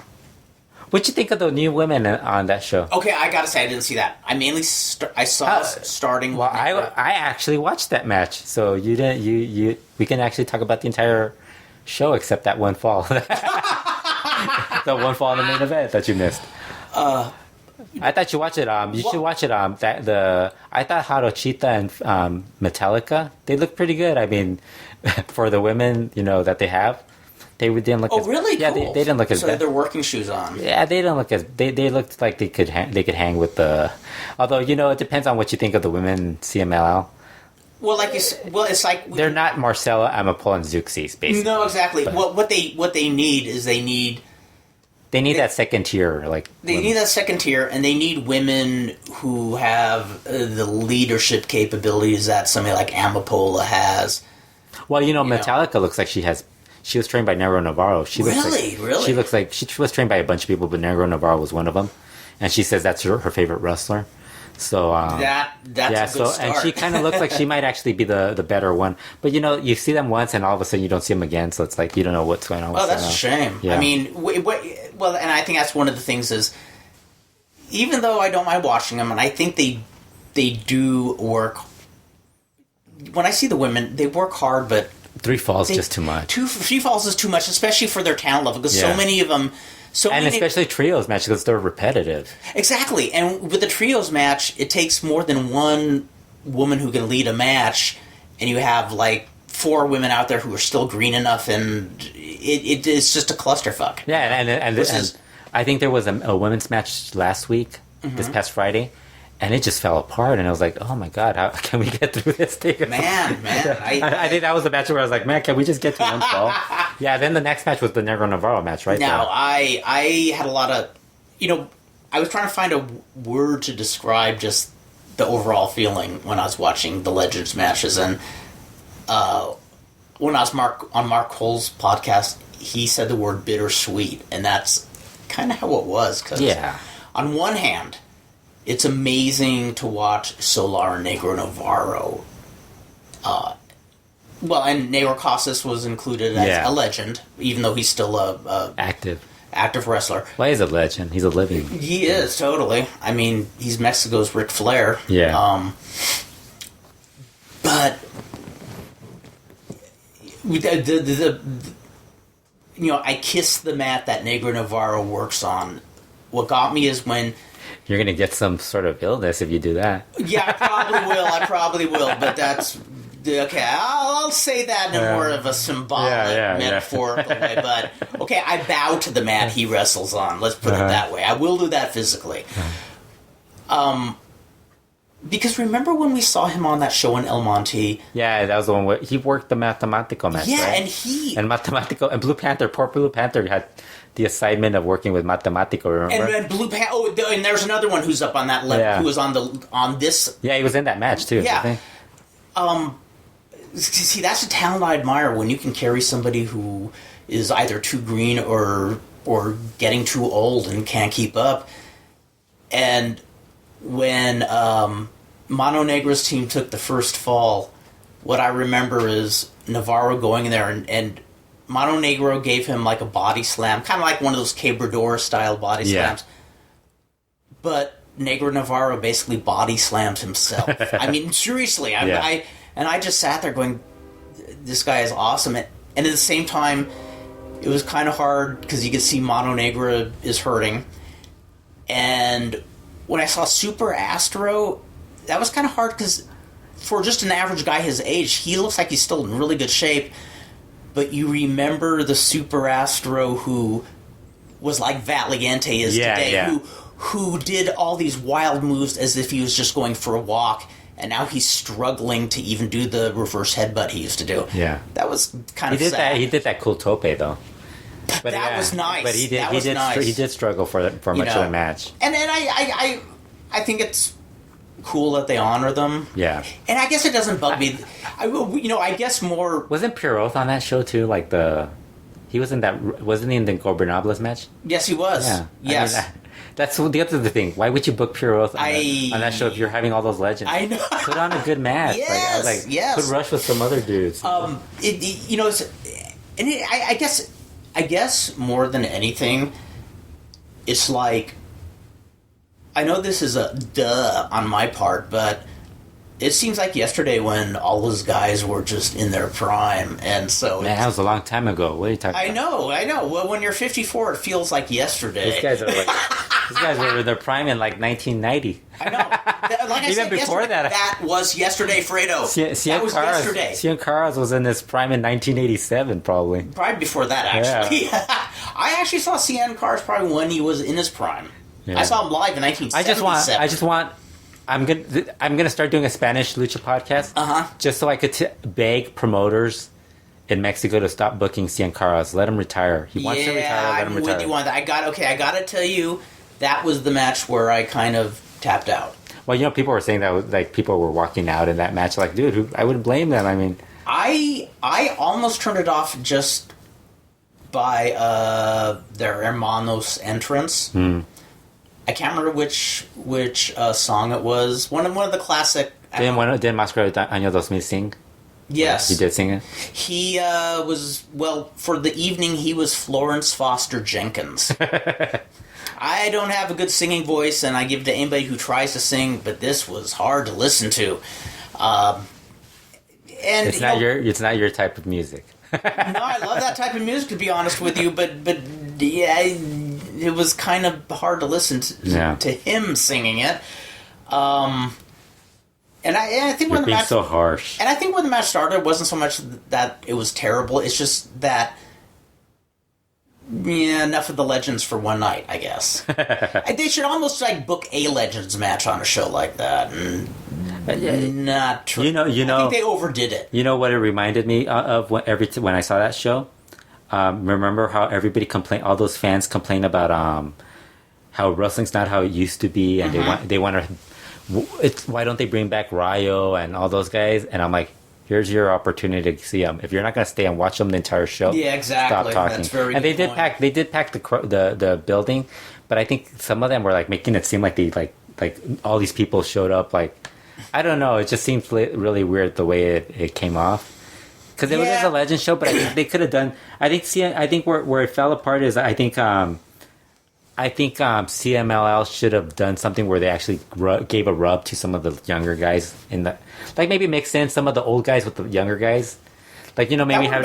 What'd you think of the new women on that show? Okay, I gotta say, I didn't see that. I mainly starting... Well, I actually watched that match, so you didn't... We can actually talk about the entire show except that one fall. The one fall in the main event that you missed. I thought you watch it. You should watch it. I thought Harochita and Metallica, they look pretty good. I mean, for the women, that they have, they didn't look. Oh, really? Yeah, cool. they didn't look as. So they had their working shoes on. Yeah, they didn't look as. They looked like they could hang with the. Although it depends on what you think of the women CMLL. Well, it's like they're not Marcella, Amapola, and Zeuxis, basically. No, exactly. But what they need is they need that second tier, need that second tier, and they need women who have the leadership capabilities that somebody like Amapola has. Well, Metallica looks like she has. She was trained by Negro Navarro. Really? She looks like she was trained by a bunch of people, but Negro Navarro was one of them, and she says that's her favorite wrestler. So that's a good start. And she kind of looks like she might actually be the better one. But you see them once, and all of a sudden you don't see them again. So it's like you don't know what's going on. Oh, that's a shame. Yeah. I mean, well, and I think that's one of the things is, even though I don't mind watching them, and I think they do work. When I see the women, they work hard, but 3 falls is just too much. 3 falls is too much, especially for their talent level, because so many of them. Especially trios matches because they're repetitive. Exactly, and with the trios match, it takes more than one woman who can lead a match, and you have 4 women out there who are still green enough, and it's just a clusterfuck. Yeah, and I think there was a women's match last week, this past Friday, and it just fell apart, and I was like, oh my god, how can we get through this thing? Man. I think that was the match where I was like, man, can we just get to one fall? Yeah, then the next match was the Negro Navarro match, right? Now, I had a lot of, I was trying to find a word to describe just the overall feeling when I was watching the Legends matches, and when I was on Mark Cole's podcast, he said the word bittersweet, and that's kind of how it was, because on one hand, it's amazing to watch Solar and Negro Navarro Well, and Negro Casas was included as a legend, even though he's still a active wrestler. Well, he's a legend. He's a living. He is, totally. I mean, he's Mexico's Ric Flair. Yeah. But I kiss the mat that Negro Navarro works on. What got me is when... You're going to get some sort of illness if you do that. Yeah, I probably will. But that's... Okay, I'll say that in more of a symbolic, metaphorical way. But, okay, I bow to the mat he wrestles on. Let's put it that way. I will do that physically. Because remember when we saw him on that show in El Monte? Yeah, that was the one where he worked the Mathematico match, yeah, right? And Mathematico... And Blue Panther, poor Blue Panther had the assignment of working with Mathematico, remember? And Blue Panther... Oh, and there's another one who's up on that level, who was on this... Yeah, he was in that match, too. Yeah. See, that's a talent I admire, when you can carry somebody who is either too green or getting too old and can't keep up. And when Mano Negra's team took the first fall, what I remember is Navarro going in there and Mano Negro gave him like a body slam, kind of like one of those Quebrador style body slams. But Negro Navarro basically body slammed himself. I mean, seriously, I just sat there going, this guy is awesome. And at the same time, it was kind of hard because you could see Mano Negra is hurting. And when I saw Super Astro, that was kind of hard because for just an average guy his age, he looks like he's still in really good shape. But you remember the Super Astro who was like Valiente is today, who did all these wild moves as if he was just going for a walk. And now he's struggling to even do the reverse headbutt he used to do. Yeah. That was kind of sad. He did that cool tope, though. But that was nice. But he did struggle for much of the match. And I think it's cool that they honor them. Yeah. And I guess it doesn't bug me. I guess more... Wasn't Pure Oath on that show, too? Like he was in that... Wasn't he in the Gobernables match? Yes, he was. Yeah. Yes. I mean, that's the other thing. Why would you book Pure Oath on that show if you're having all those legends? I know. Put on a good match. Yes. Put Rush with some other dudes. I guess more than anything, it's like, I know this is a duh on my part, but it seems like yesterday when all those guys were just in their prime, and so... Man, that was a long time ago. What are you talking about? I know. Well, when you're 54, it feels like yesterday. These guys were in their prime in like 1990. I know. Like Even before that. That was yesterday, Fredo. That was yesterday. Cien Caras was in his prime in 1987, probably. Probably before that, actually. Yeah. I actually saw Cien Caras probably when he was in his prime. Yeah. I saw him live in 1977. I'm gonna start doing a Spanish lucha podcast, just so I could beg promoters in Mexico to stop booking Cien Caras. Let him retire. He wants to retire. Let him retire. With you on that. I gotta tell you, that was the match where I kind of tapped out. Well, people were saying that like people were walking out in that match. Like, dude, I wouldn't blame them. I mean, I almost turned it off just by their Hermanos entrance. I can't remember which song it was. One of the classic. Didn't Máscara de Año 2000 sing? Yes, he did sing it. He was for the evening. He was Florence Foster Jenkins. I don't have a good singing voice, and I give it to anybody who tries to sing. But this was hard to listen to. And it's not your type of music. No, I love that type of music, to be honest with you. But yeah, it was kind of hard to listen to him singing it. And I think when the match so harsh. And I think when the match started, it wasn't so much that it was terrible. It's just that enough of the legends for one night, I guess. They should almost book a Legends match on a show like that. Not true. I think they overdid it. You know what it reminded me of when I saw that show? Remember how everybody complained? All those fans complain about how wrestling's not how it used to be, and they want to. Why don't they bring back Rayo and all those guys? And I'm like, here's your opportunity to see them. If you're not going to stay and watch them the entire show, yeah, exactly. Stop talking. That's very. And they did pack the building, but I think some of them were like making it seem like they like all these people showed up. Like, I don't know. It just seems really weird the way it came off. because it was a Legend show, but I think they could have done. I think where it fell apart is I think CMLL should have done something where they actually gave a rub to some of the younger guys like maybe mix in some of the old guys with the younger guys, like maybe had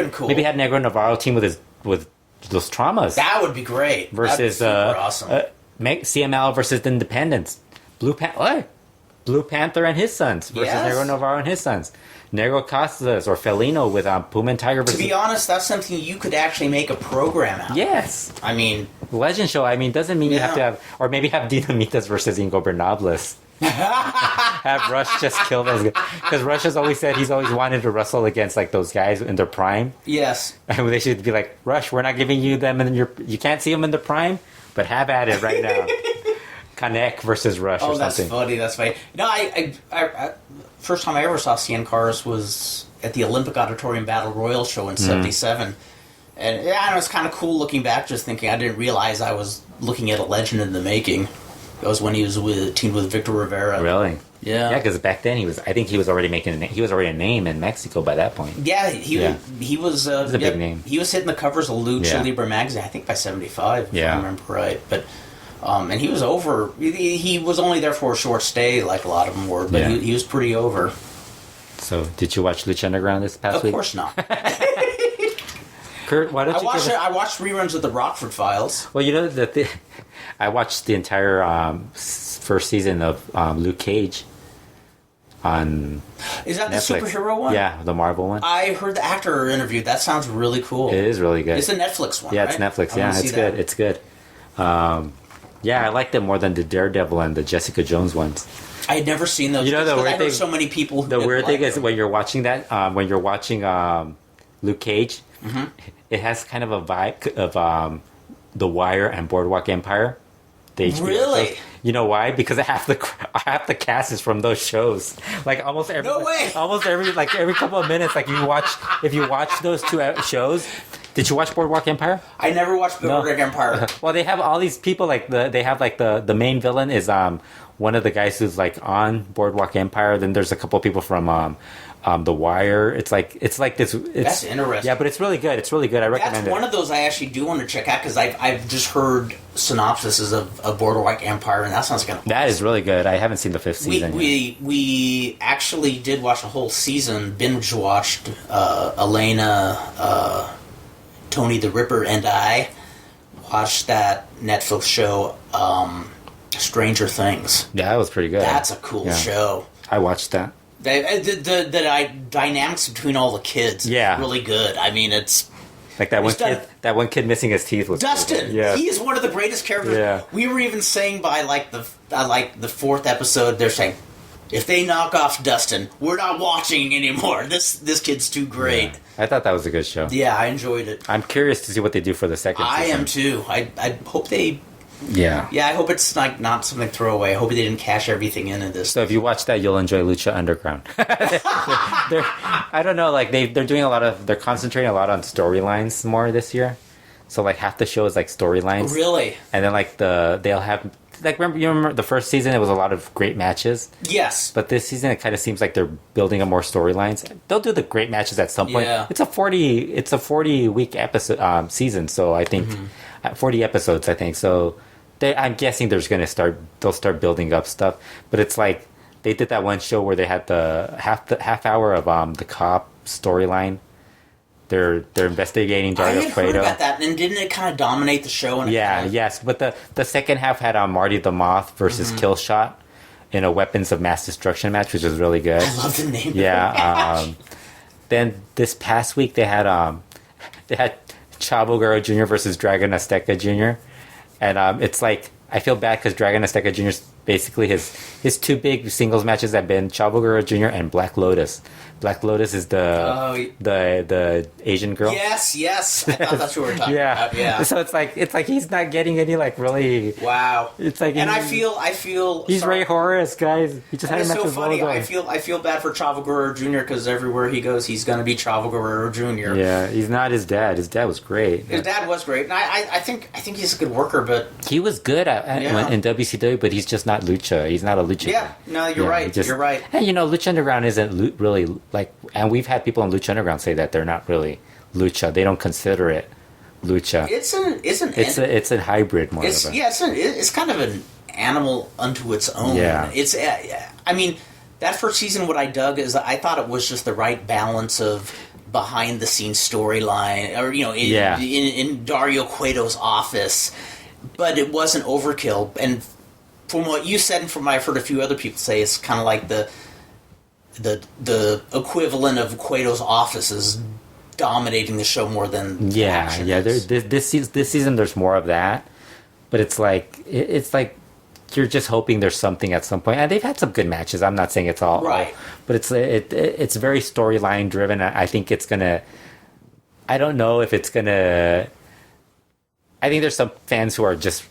Negro Navarro team with those traumas. That would be great. Versus awesome. CML versus the Independents, Blue Panther and his sons versus Negro Navarro and his sons. Negro Casas or Felino with Puma and Tiger. To be honest, that's something you could actually make a program out of. Yes. I mean... Legend show, doesn't mean you have to have... Or maybe have Dinamitas versus Ingo Bernables. Have Rush just kill those guys. Because Rush has always said he's always wanted to wrestle against like those guys in their prime. Yes. And they should be like, Rush, we're not giving you them you can't see them in their prime, but have at it right now. Kanek versus Rush or something. That's funny. No, I first time I ever saw Cien Cars was at the Olympic Auditorium Battle Royal show in '77, and it was kind of cool looking back, just thinking I didn't realize I was looking at a legend in the making. That was when he was teamed with Victor Rivera. Really? Yeah. Yeah, because back then he was already a name in Mexico by that point. Yeah, he was a big name. He was hitting the covers of Lucha Libre magazine, I think by '75, if I remember right, but. And he was over. He was only there for a short stay, like a lot of them were, but he was pretty over. So, did you watch Lucha Underground this past week? Of course not. Kurt, why don't you? I watched reruns of the Rockford Files. Well, I watched the entire first season of Luke Cage on. Is that Netflix. The superhero one? Yeah, the Marvel one. I heard the actor interviewed. That sounds really cool. It is really good. It's a Netflix one. Yeah, right? it's Netflix. Yeah, it's good. It's good. Yeah, I liked it more than the Daredevil and the Jessica Jones ones. I had never seen those. The weird thing. So many people. The weird thing is when you're watching that, when you're watching Luke Cage, it has kind of a vibe of The Wire and Boardwalk Empire. Really? Shows. You know why? Because half the cast is from those shows. Like almost every. No way. Almost every couple of minutes, like if you watch those two shows. Did you watch Boardwalk Empire? I never watched Boardwalk Empire. Well, they have all these people the main villain is one of the guys who's like on Boardwalk Empire. Then there's a couple of people from The Wire. It's like this. That's interesting. Yeah, but it's really good. It's really good. I recommend it. That's one of those I actually do want to check out because I've just heard synopsises of Boardwalk Empire, and that sounds kind of awesome. That is really good. I haven't seen the 5th season yet. We actually did watch a whole season. Binge watched Elena. Tony the Ripper and I watched that Netflix show, Stranger Things. Yeah, that was pretty good. That's a cool show. I watched that. The dynamics between all the kids is really good. I mean, it's... Like that one kid missing his teeth was Dustin. Cool. Yeah, he is one of the greatest characters. Yeah. We were even saying by the 4th episode, they're saying, if they knock off Dustin, we're not watching anymore. This kid's too great. Yeah. I thought that was a good show. Yeah, I enjoyed it. I'm curious to see what they do for the second season. I am too. I hope they... Yeah. Yeah, I hope it's not something throwaway. I hope they didn't cash everything in this. So if you watch that, you'll enjoy Lucha Underground. I don't know, like they're doing they're concentrating a lot on storylines more this year. So like half the show is like storylines. Really? And then like they'll have... Like, remember the first season? It was a lot of great matches. Yes. But this season, it kind of seems like they're building up more storylines. They'll do the great matches at some point. Yeah. It's a 40-week episode season, so I think 40 episodes. I think so. I'm guessing they'll start building up stuff. But it's like they did that one show where they had the half hour of the cop storyline. They're investigating Dario Fredo. I had heard about that, and didn't it kind of dominate the show? Yes. But the second half had Marty the Moth versus Killshot in a Weapons of Mass Destruction match, which was really good. I love the name. Yeah. Then this past week they had Chavo Guerrero Jr. versus Dragon Azteca Jr. And it's like I feel bad because Dragon Azteca Jr. is basically his two big singles matches have been Chavo Guerrero Jr. and Black Lotus. Black Lotus is the Asian girl. Yes. I thought that's what we were talking about. Yeah. So it's like he's not getting any like really. Wow. It's like, and I feel he's Ray Horace, guys. He just had a match with funny. I feel bad for Chavo Guerrero Jr. because everywhere he goes, he's going to be Chavo Guerrero Jr. Yeah, he's not his dad. His dad was great. His dad was great, and I think he's a good worker, but he was good in WCW, but he's just not not Lucha. He's not a Lucha Yeah, guy. no, you're right. You're right. And Lucha Underground isn't really like, and we've had people in Lucha Underground say that they're not really Lucha. They don't consider it Lucha. It's a hybrid more of a. Yeah, it's kind of an animal unto its own. Yeah. I mean, that first season, what I dug is I thought it was just the right balance of behind the scenes storyline, or in Dario Cueto's office, but it wasn't overkill. And from what you said, and from what I've heard a few other people say, it's kind of like the equivalent of Cueto's office is dominating the show more than the action is. This season there's more of that, but it's like you're just hoping there's something at some point. And they've had some good matches. I'm not saying it's all right, but it's very storyline driven. I think it's gonna. I don't know if it's gonna. I think there's some fans who are just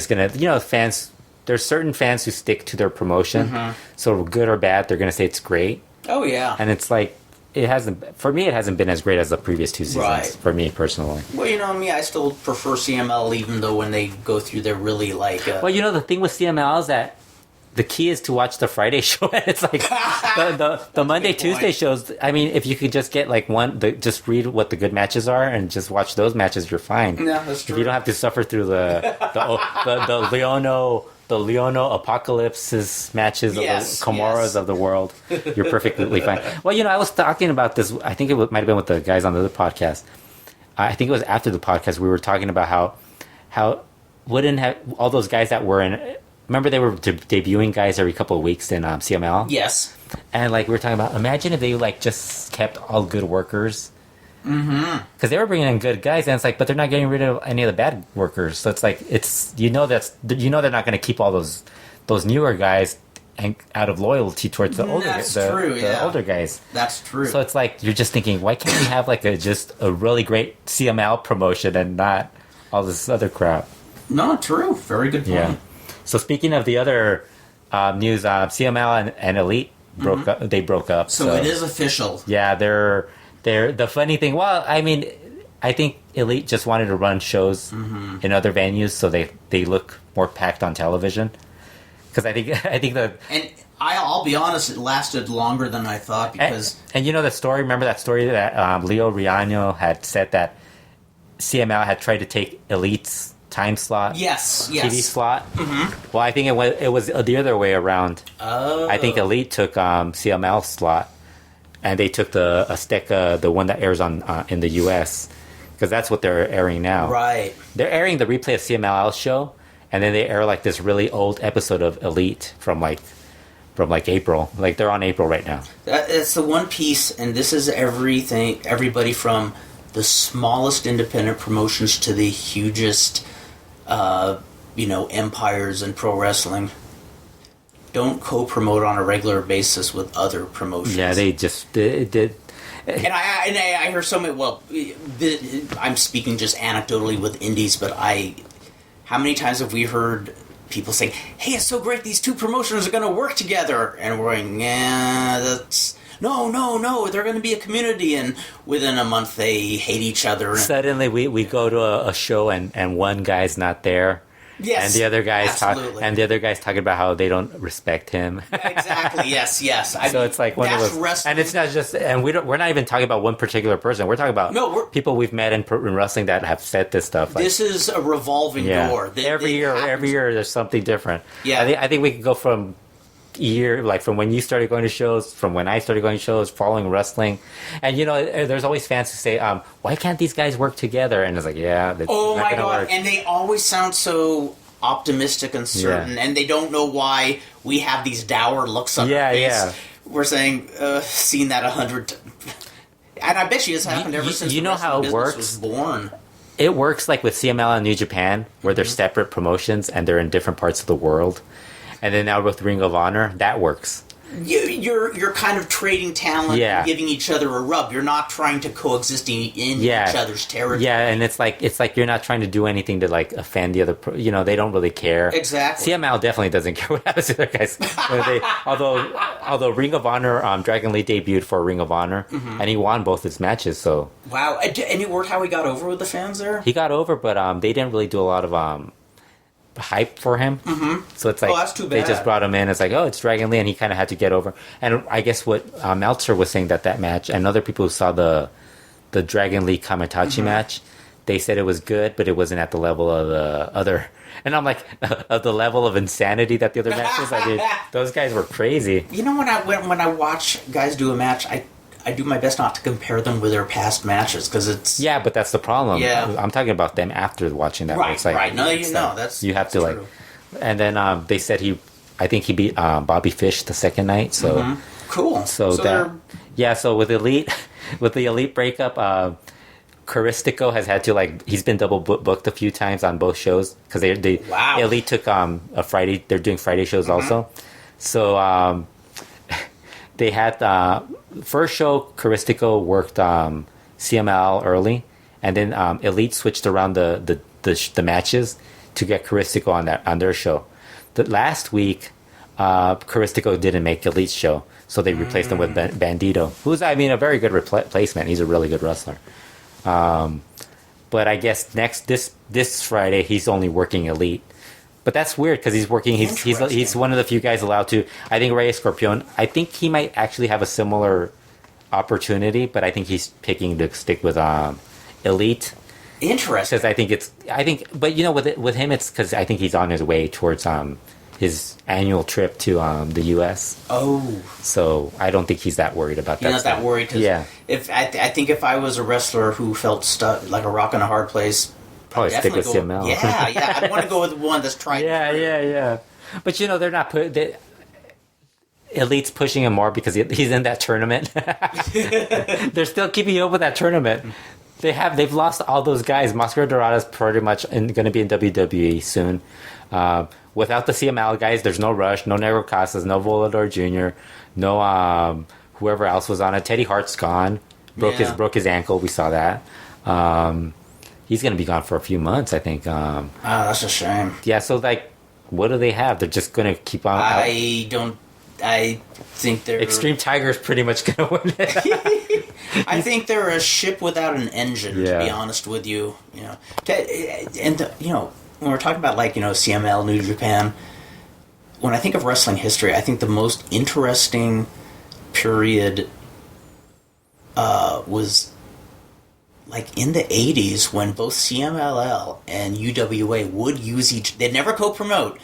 gonna fans. There's certain fans who stick to their promotion, so good or bad, they're gonna say it's great. Oh yeah, and it's like. It hasn't been as great as the previous two seasons for me personally. Well, me, I still prefer CML, even though when they go through, they're really like. Well, the thing with CML is that the key is to watch the Friday show. It's like the Monday Tuesday shows. I mean, if you could just get like just read what the good matches are and just watch those matches, you're fine. Yeah, that's true. If you don't have to suffer through the Leono Apocalypse's matches of the Komoras of the world, you're perfectly fine. Well, I was talking about this. I think it might have been with the guys on the other podcast. I think it was after the podcast we were talking about how wouldn't have all those guys that were in. Remember they were debuting guys every couple of weeks in CML? Yes. And like we were talking about, imagine if they like just kept all good workers. Mm-hmm. Because they were bringing in good guys, and it's like, but they're not getting rid of any of the bad workers. So it's like they're not going to keep all those newer guys out of loyalty towards the older guys. That's true. So it's like you're just thinking, why can't we have like just a really great CML promotion and not all this other crap? No, true. Very good point. Yeah. So speaking of the other news, CML and Elite broke up. They broke up. So it is official. Yeah, they're the funny thing. Well, I mean, I think Elite just wanted to run shows in other venues, so they look more packed on television. Because I think and I'll be honest, it lasted longer than I thought because and the story. Remember that story that Leo Riano had said that CML had tried to take Elite's time slot, TV slot. Mm-hmm. Well, I think it was the other way around. Oh. I think Elite took CML slot, and they took the Azteca, the one that airs on in the U.S. because that's what they're airing now. Right. They're airing the replay of CMLL's show, and then they air like this really old episode of Elite from April. Like they're on April right now. It's the one piece, and this is everything. Everybody from the smallest independent promotions to the hugest. Empires in pro wrestling don't co-promote on a regular basis with other promotions. Yeah, they did. And I hear so many. Well, I'm speaking just anecdotally with indies, but how many times have we heard people saying, "Hey, it's so great! These two promotions are going to work together," and we're going, "Yeah, that's." No, they're going to be a community, and within a month they hate each other. Suddenly we go to a show and one guy's not there. Yes, and the other guy's talking about how they don't respect him. Exactly. Yes. So it's like one of those, wrestling. And it's not just, and we're not even talking about one particular person. We're talking about people we've met in wrestling that have said this stuff. Like, this is a revolving door. Every year there's something different. Yeah, I think we could go from year, like from when you started going to shows, from when I started going to shows, following wrestling, and there's always fans who say, why can't these guys work together? And it's like, oh my god, work. And they always sound so optimistic and certain, and they don't know why we have these dour looks on our face. Yeah. We're saying, seen that 100 and I bet you it's happened ever since how it works was born. It works like with CML and New Japan, where they're separate promotions and they're in different parts of the world. And then now with Ring of Honor, that works. You're kind of trading talent and giving each other a rub. You're not trying to coexist in each other's territory. Yeah, and it's like you're not trying to do anything to like offend the other. They don't really care. Exactly. CML definitely doesn't care what happens to their guys. although Ring of Honor, Dragon Lee debuted for Ring of Honor, and he won both his matches. So wow, any word how he got over with the fans there? He got over, but they didn't really do a lot of hype for him. Mm-hmm. So it's like that's too they bad. just brought him in. It's like, oh, it's Dragon Lee, and he kind of had to get over. And I guess what Meltzer was saying that match, and other people who saw the Dragon Lee Kamitachi match, they said it was good, but it wasn't at the level of the other. And I'm like, of the level of insanity that the other matches, I mean, those guys were crazy. You know, when I watch guys do a match, I do my best not to compare them with their past matches because it's but that's the problem. Yeah. I'm talking about them after watching that. right. It's like, right. No, it's that's you have to true. and then they said I think he beat Bobby Fish the second night. So cool. So so with the elite breakup. Caristico has had to he's been double booked a few times on both shows because they Elite took a Friday. They're doing Friday shows also, so they had first show Caristico worked CML early, and then Elite switched around the matches to get Caristico on their show. The last week, Caristico didn't make Elite's show, so they replaced him with Bandito, who's a very good replacement. He's a really good wrestler. But I guess this Friday he's only working Elite, but that's weird because he's working. He's one of the few guys allowed to. I think Rey Escorpion. I think he might actually have a similar opportunity, but I think he's picking to stick with Elite. Interesting. Because but with him it's because I think he's on his way towards his annual trip to the U.S. Oh, so I don't think he's that worried about that. You're not that worried, because if I think if I was a wrestler who felt stuck like a rock in a hard place, probably stick with CML. Yeah, I'd want to go with one that's trying. Yeah. But they're not Elite's pushing him more because he's in that tournament. They're still keeping you up with that tournament. They've lost all those guys. Mascara Dorada's pretty much going to be in WWE soon. Without the CML guys, there's no Rush, no Negro Casas, no Volador Jr., no whoever else was on it. Teddy Hart's gone. Broke his ankle. We saw that. He's going to be gone for a few months, I think. That's a shame. Yeah, so what do they have? They're just going to keep on. I think they're Extreme Tiger's pretty much going to win it. I think they're a ship without an engine. To be honest with you, when we're talking about CML, New Japan, when I think of wrestling history, I think the most interesting period was in the 80s when both CMLL and UWA would use they'd never co-promote,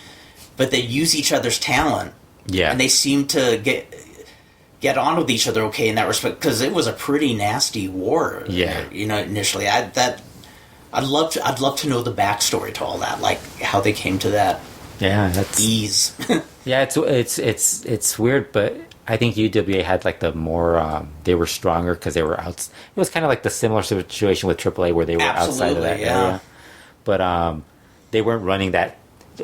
but they'd use each other's talent. Yeah. And they seemed to get on with each other okay in that respect, because it was a pretty nasty war. Yeah. Initially. I'd love to know the backstory to all that, how they came to that. Yeah, that's ease. Yeah, it's weird, but I think UWA had the more they were stronger because they were out. It was kind of like the similar situation with AAA where they were outside of that area, but they weren't running that.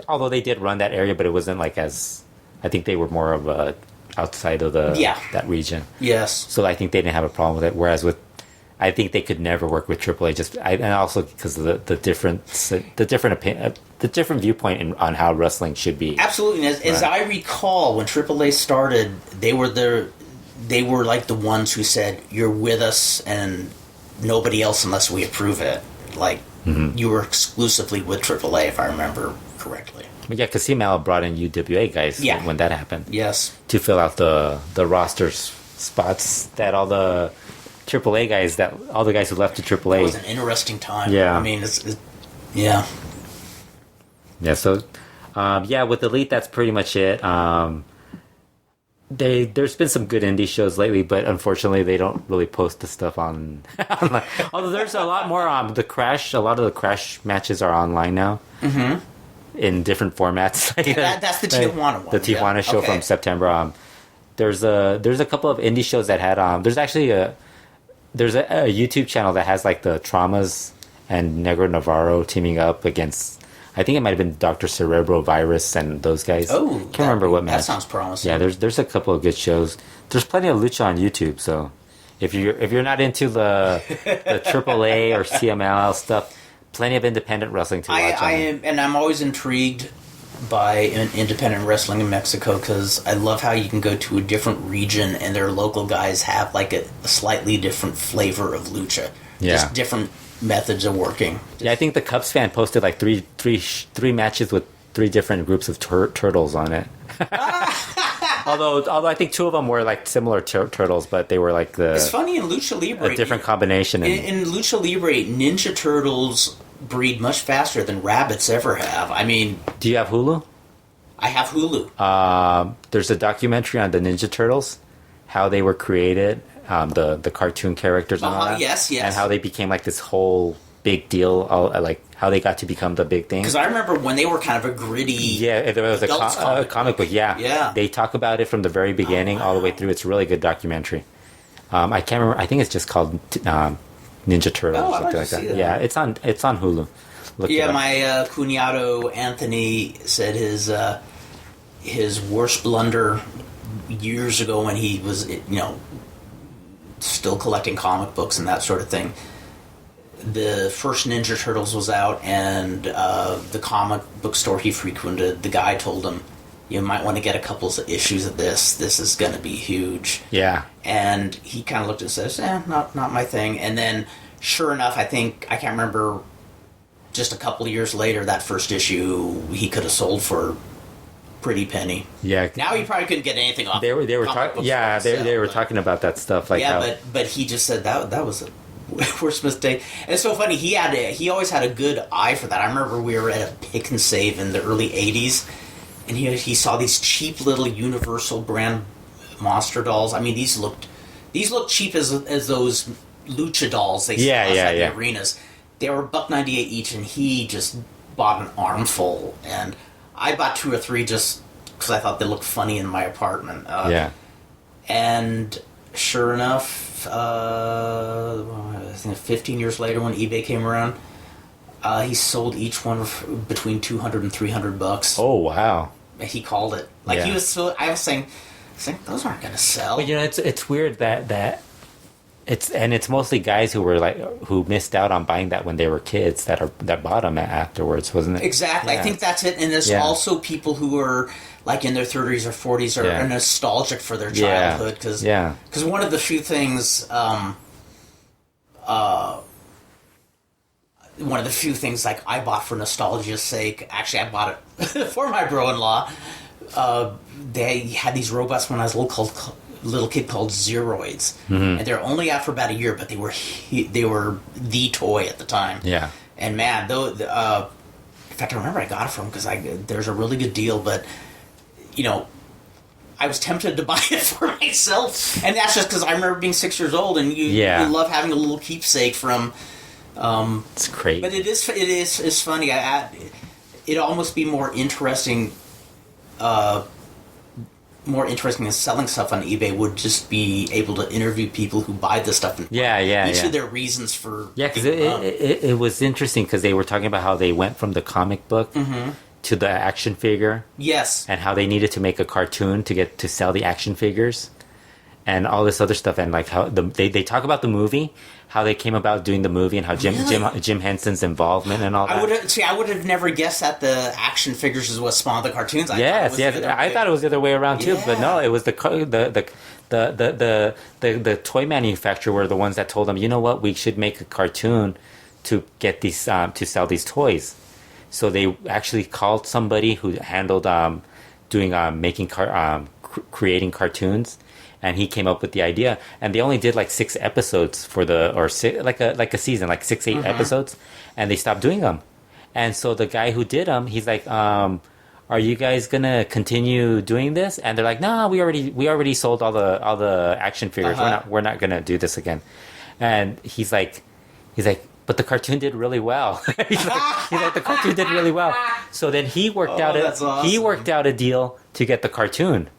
Although they did run that area, but it wasn't as. I think they were more of a outside of that region. Yes. So I think they didn't have a problem with it. Whereas I think they could never work with AAA and also because of the different viewpoint on how wrestling should be. Absolutely. As I recall, when AAA started, they were the ones who said, "You're with us and nobody else unless we approve it." You were exclusively with AAA, if I remember correctly. Yeah, because CML brought in UWA guys when that happened. Yes. To fill out the roster spots that all the AAA guys, all the guys who left to AAA. It was an interesting time. Yeah. I mean, yeah. Yeah, so, with Elite, that's pretty much it. There's been some good indie shows lately, but unfortunately they don't really post the stuff on online. Although there's a lot more, a lot of the Crash matches are online now. Mm-hmm. In different formats. That's the Tijuana one. The Tijuana show from September. There's a couple of indie shows that had there's actually a YouTube channel that has the Traumas and Negro Navarro teaming up against, I think it might have been Dr. Cerebro Virus and those guys. Oh, can't remember what match. That sounds promising. Yeah, there's a couple of good shows. There's plenty of lucha on YouTube, so if you're not into the AAA or CMLL stuff, plenty of independent wrestling to watch. I'm always intrigued by independent wrestling in Mexico because I love how you can go to a different region and their local guys have a slightly different flavor of lucha. Yeah. Just different methods of working. Yeah, I think the Cubs fan posted three matches with three different groups of turtles on it. Although I think two of them were like similar turtles, but they were like It's funny in Lucha Libre. A different combination. In Lucha Libre, Ninja Turtles breed much faster than rabbits ever have. I mean... Do you have Hulu? I have Hulu. There's a documentary on the Ninja Turtles, how they were created, the cartoon characters and all that. Yes. And how they became like this whole big deal, like how they got to become the big thing. Because I remember when they were kind of a gritty... Yeah, it was a comic book, yeah. They talk about it from the very beginning all the way through. It's a really good documentary. I can't remember. I think it's just called Ninja Turtles or something like that. Yeah, it's on Hulu. My cuñado Anthony said his worst blunder years ago when he was, still collecting comic books and that sort of thing. The first Ninja Turtles was out, and the comic book store he frequented, the guy told him, you might want to get a couple of issues of this. This is going to be huge. Yeah. And he kind of looked and says, not my thing. And then, sure enough, I can't remember, just a couple of years later, that first issue he could have sold for pretty penny. Yeah. Now you probably couldn't get anything off. They were talking. Yeah, they were talking about that stuff. Like but he just said that was a worst mistake. And it's so funny. He always had a good eye for that. I remember we were at a pick and save in the early '80s, and he saw these cheap little Universal brand monster dolls. I mean, these looked cheap as those lucha dolls they saw outside the arenas. They were $1.98 each, and he just bought an armful. And I bought 2 or 3 just because I thought they looked funny in my apartment. And sure enough, I think 15 years later when eBay came around, he sold each one between $200 and $300. Oh, wow. He called it. He was so... I was saying, those aren't going to sell. But, it's weird that... It's mostly guys who missed out on buying that when they were kids that bought them afterwards, wasn't it? Exactly. Yeah. I think that's it. And there's also people who are like in their 30s or 40s are nostalgic for their childhood because one of the few things like I bought for nostalgia's sake. Actually, I bought it for my bro-in-law. They had these robots when I was little kid called Zeroids, and they're only out for about a year, but they were the toy at the time. Yeah, and man, though, in fact, I remember I got it from because there's a really good deal, but I was tempted to buy it for myself, and that's just because I remember being 6 years old, and you love having a little keepsake from. It's great, but it's funny. It'd almost be more interesting. More interesting than selling stuff on eBay would just be able to interview people who buy this stuff and each of their reasons for because it was interesting because they were talking about how they went from the comic book to the action figure, and how they needed to make a cartoon to sell the action figures and all this other stuff, and like how they talk about the movie, how they came about doing the movie, and how Jim Henson's involvement and all that. I would have never guessed that the action figures is what spawned the cartoons. I thought it was the other way around too, but no, it was the toy manufacturer were the ones that told them, you know what, we should make a cartoon to get these to sell these toys. So they actually called somebody who handled creating cartoons. And he came up with the idea, and they only did like 6 episodes like a season, like 6-8 episodes, and they stopped doing them. And so the guy who did them, he's like, "Are you guys gonna continue doing this?" And they're like, "No, we already sold all the action figures. We're not gonna do this again." And he's like, "But the cartoon did really well." he's like, "The cartoon did really well." So then he worked out a deal to get the cartoon.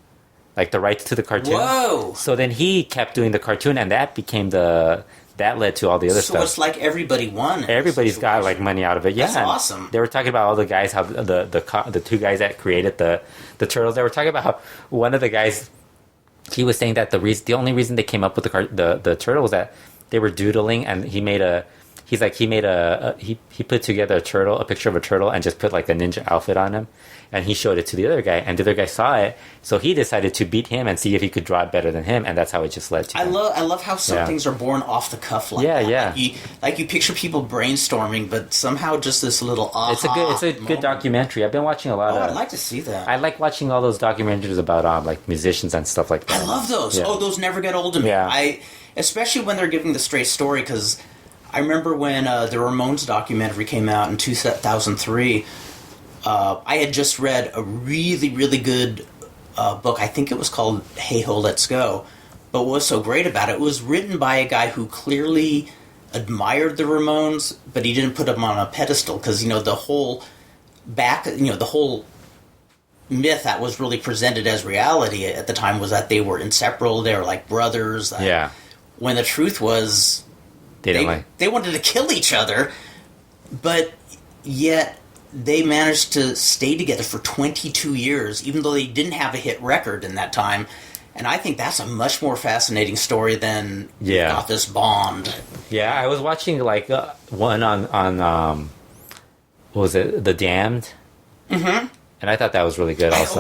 Like the rights to the cartoon. Whoa! So then he kept doing the cartoon, and that became that led to all the other stuff. So it's like everybody won. Everybody's got like money out of it. Yeah, that's awesome. They were talking about all the guys, how the 2 guys that created the turtles. They were talking about how one of the guys, he was saying that the only reason they came up with the turtle was that they were doodling, and he he's like he made he put together a picture of a turtle, and just put like a ninja outfit on him, and he showed it to the other guy, and the other guy saw it, so he decided to beat him and see if he could draw it better than him, and that's how it just led to. I love how some things are born off the cuff like that. Yeah. Like you picture people brainstorming, but somehow just this little aha. It's a good documentary. I've been watching a lot of. I'd like to see that. I like watching all those documentaries about like musicians and stuff like that. I love those. Yeah. Oh, those never get old to me. Yeah. Especially when they're giving the straight story, because I remember when the Ramones documentary came out in 2003. I had just read a really, really good book. I think it was called Hey Ho, Let's Go. But what was so great about it was written by a guy who clearly admired the Ramones, but he didn't put them on a pedestal, because the whole the whole myth that was really presented as reality at the time was that they were inseparable. They were like brothers. When the truth was they wanted to kill each other, but yet they managed to stay together for 22 years, even though they didn't have a hit record in that time. And I think that's a much more fascinating story than got this bond. Yeah, I was watching like one on what was it, The Damned? Mm-hmm. And I thought that was really good also.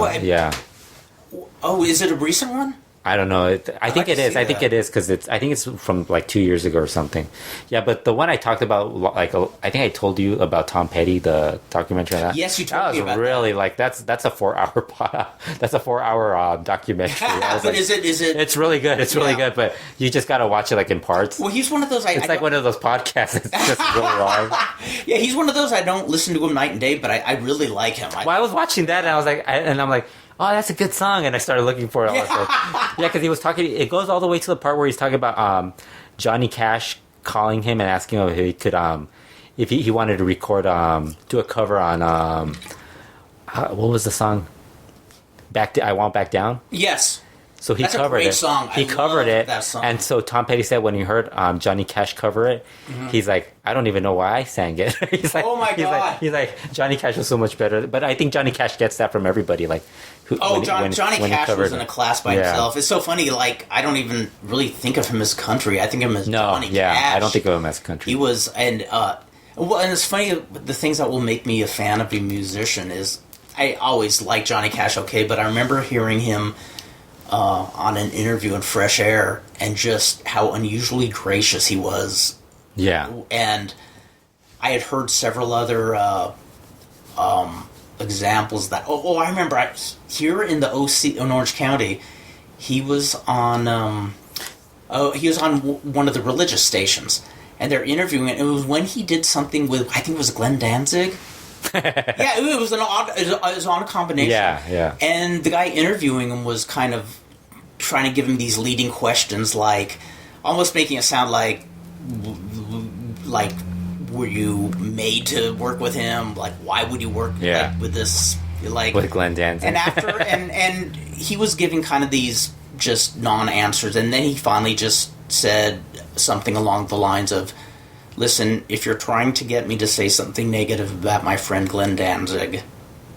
Oh, is it a recent one? I don't know. I think it is. I think it is, because I think it's from like 2 years ago or something. Yeah, but the one I talked about, like I think I told you about Tom Petty, the documentary on that. Yes, you told me about that. Was really like that's a 4 hour that's a 4 hour documentary. But like, is it? It's really good. It's really good, but you just gotta watch it like in parts. Well, he's one of those. It's like one of those podcasts. It's just really long. Yeah, he's one of those. I don't listen to him night and day, but I really like him. I was watching that, and I was like, I'm like, oh, that's a good song, and I started looking for it. I was like, because he was talking. It goes all the way to the part where he's talking about Johnny Cash calling him and asking him if he could, if he wanted to record, do a cover on, what was the song? I Won't Back Down. Yes. So he That's covered a great it. Song. He covered it, that song. And so Tom Petty said when he heard Johnny Cash cover it, he's like, I don't even know why I sang it. He's like, oh my god! He's like, Johnny Cash was so much better. But I think Johnny Cash gets that from everybody. Like, Johnny Cash was in a class by himself. It's so funny. Like, I don't even really think of him as country. I think of him as Johnny Cash. I don't think of him as country. He was, and it's funny. The things that will make me a fan of a musician is I always like Johnny Cash. Okay, but I remember hearing him on an interview in Fresh Air, and just how unusually gracious he was. Yeah. And I had heard several other examples that... I remember here in the OC in Orange County, he was on one of the religious stations, and they're interviewing it. It was when he did something with, I think it was Glenn Danzig. Yeah, it was on a combination. Yeah. And the guy interviewing him was kind of trying to give him these leading questions, like almost making it sound like were you made to work with him? Like, why would you work with this? Like with Glenn Danzig. And after and he was giving kind of these just non-answers, and then he finally just said something along the lines of, listen, if you're trying to get me to say something negative about my friend Glenn Danzig,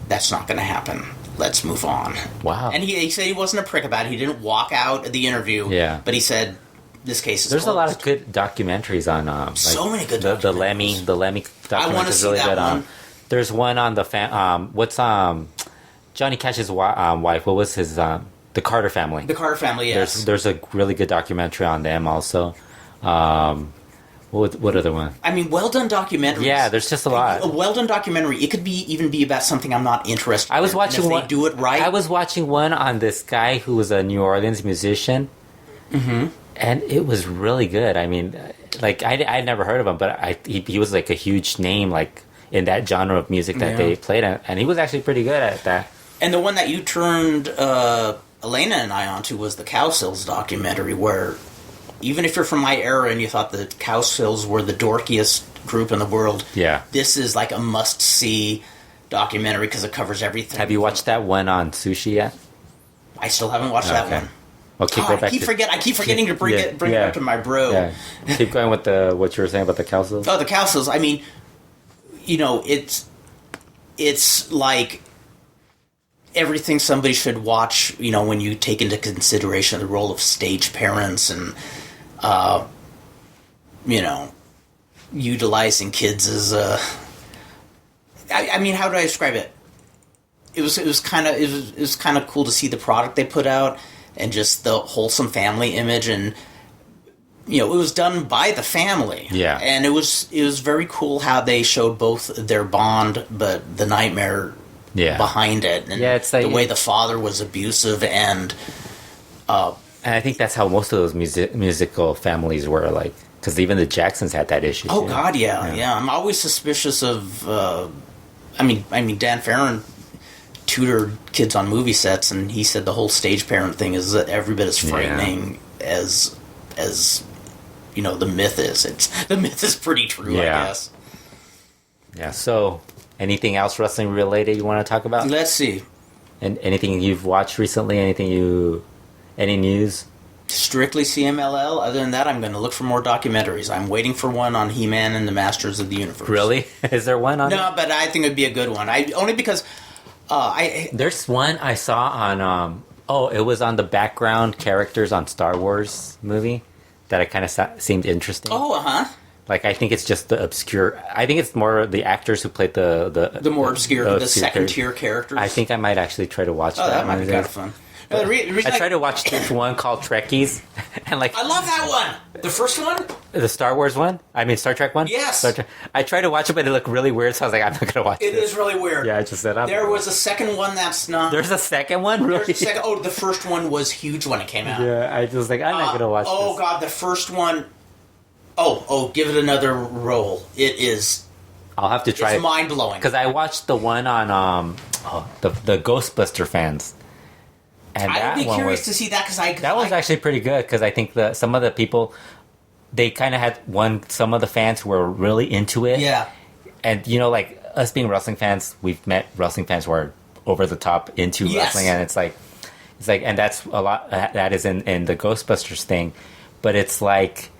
that's not going to happen. Let's move on. Wow. And he said he wasn't a prick about it. He didn't walk out of the interview. Yeah. But he said, this case is There's closed. A lot of good documentaries on... so many good documentaries. The Lemmy documentary I want to is see really that good. one. There's one on the... Johnny Cash's wife, what was his... the Carter family. The Carter family, yes. There's a really good documentary on them also. What other one? I mean, well-done documentaries. Yeah, there's just a lot. A well-done documentary. It could even be about something I'm not interested in. I was watching one. They do it right. I was watching one on this guy who was a New Orleans musician. Mm-hmm. And it was really good. I mean, like, I'd never heard of him, but he was like a huge name, like, in that genre of music that they played. And he was actually pretty good at that. And the one that you turned Elena and I onto was the Cowsills documentary, where... even if you're from my era and you thought the Cowsills were the dorkiest group in the world, this is like a must-see documentary because it covers everything. Have you watched that one on Sushi yet? I still haven't watched that one. Okay, I keep forgetting to bring it up to my bro. Yeah. Keep going with what you were saying about the Cowsills. Oh, the Cowsills. I mean, it's like everything somebody should watch, when you take into consideration the role of stage parents and, utilizing kids as I mean, how do I describe it? It was kind of cool to see the product they put out and just the wholesome family image, and it was done by the family. Yeah, and it was very cool how they showed both their bond, but the nightmare behind it, and it's like, the way the father was abusive and I think that's how most of those musical families were, like, because even the Jacksons had that issue. Oh, too. God, yeah. I'm always suspicious of. I mean, Dan Farron tutored kids on movie sets, and he said the whole stage parent thing is every bit as frightening as the myth is. The myth is pretty true, I guess. Yeah. So, anything else wrestling related you want to talk about? Let's see. And anything you've watched recently? Any news? Strictly CMLL. Other than that, I'm going to look for more documentaries. I'm waiting for one on He-Man and the Masters of the Universe. Really? Is there one on? No, but I think it'd be a good one. Only because there's one I saw on. It was on the background characters on Star Wars movie that I kind of seemed interesting. Oh, Like, I think it's just the obscure. I think it's more the actors who played the more obscure, the second tier characters. I think I might actually try to watch that. That might be kind of fun. I tried to watch this one called Trekkies, and I love that one. The first one, the Star Wars one. I mean, Star Trek one. Yes. I tried to watch it, but it looked really weird, so I was like, I'm not going to watch it. It is really weird. Yeah, I just said there was a second one that's not. There's a second one, really. The first one was huge when it came out. Yeah, I was like, I'm not going to watch. Oh God, the first one. Give it another roll. It is. I'll have to try. It's mind blowing because I watched the one on the Ghostbuster fans. And I'd be curious to see that because that was actually pretty good because I think some of the people they kind of had some of the fans who were really into it. Yeah, and like us being wrestling fans, we've met wrestling fans who are over the top into wrestling, and it's like, and that's a lot that is in the Ghostbusters thing, but it's like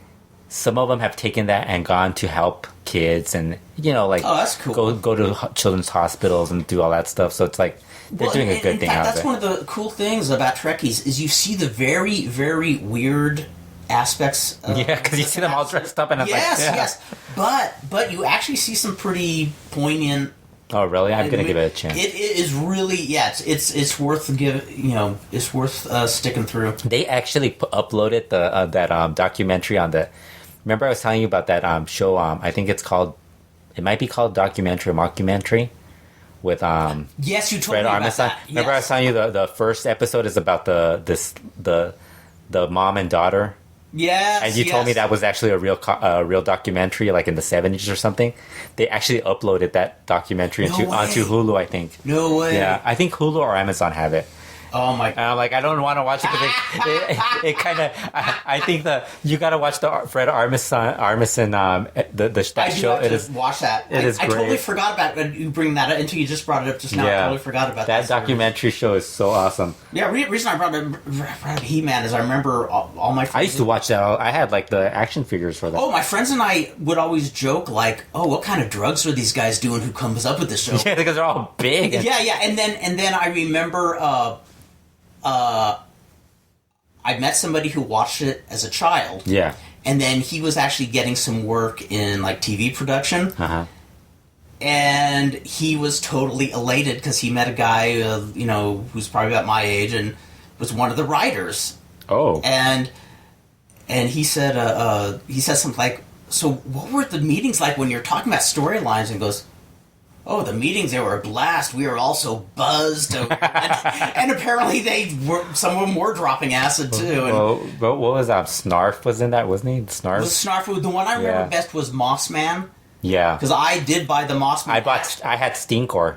some of them have taken that and gone to help kids and that's cool. Go to children's hospitals and do all that stuff. So it's like. They're doing a good thing out of it. That's one of the cool things about Trekkies is you see the very, very weird aspects. Because you see them all dressed up, and it's yes. But you actually see some pretty poignant. Oh, really? I'm gonna give it a chance. It is really, it's worth it's worth sticking through. They actually uploaded that documentary on the. Remember, I was telling you about that show. I think it might be called documentary or mockumentary. With yes, you told Fredo me about that. Remember, I was telling you the first episode is about the mom and daughter. Yes, and you told me that was actually a real documentary, like in the 70s or something. They actually uploaded that documentary onto Hulu, I think. No way. Yeah, I think Hulu or Amazon have it. Oh my! And I'm like, I don't want to watch it because it kind of. I think you got to watch the Fred Armisen that show. It is watch that. It is great. I totally forgot about it. You bring that up until you just brought it up just now. I totally forgot about that. That documentary show is so awesome. Yeah, reason I brought up He-Man is I remember all my friends. I used to watch that. I had like the action figures for that. Oh, my friends and I would always joke like, "Oh, what kind of drugs are these guys doing? Who comes up with this show?" Yeah, because they're all big. Yeah, and then I remember. I met somebody who watched it as a child. Yeah. And then he was actually getting some work in like TV production. Uh-huh. And he was totally elated because he met a guy, who's probably about my age and was one of the writers. Oh. And he said something like, "So what were the meetings like when you're talking about storylines?" And goes, "Oh, the meetings, they were a blast. We were all so buzzed." and apparently some of them were dropping acid, too. And what was that? Snarf was in that, wasn't he? Snarf? Snarf. The one I remember best was Mossman. Yeah. Because I did buy the Mossman. I had Stinkor.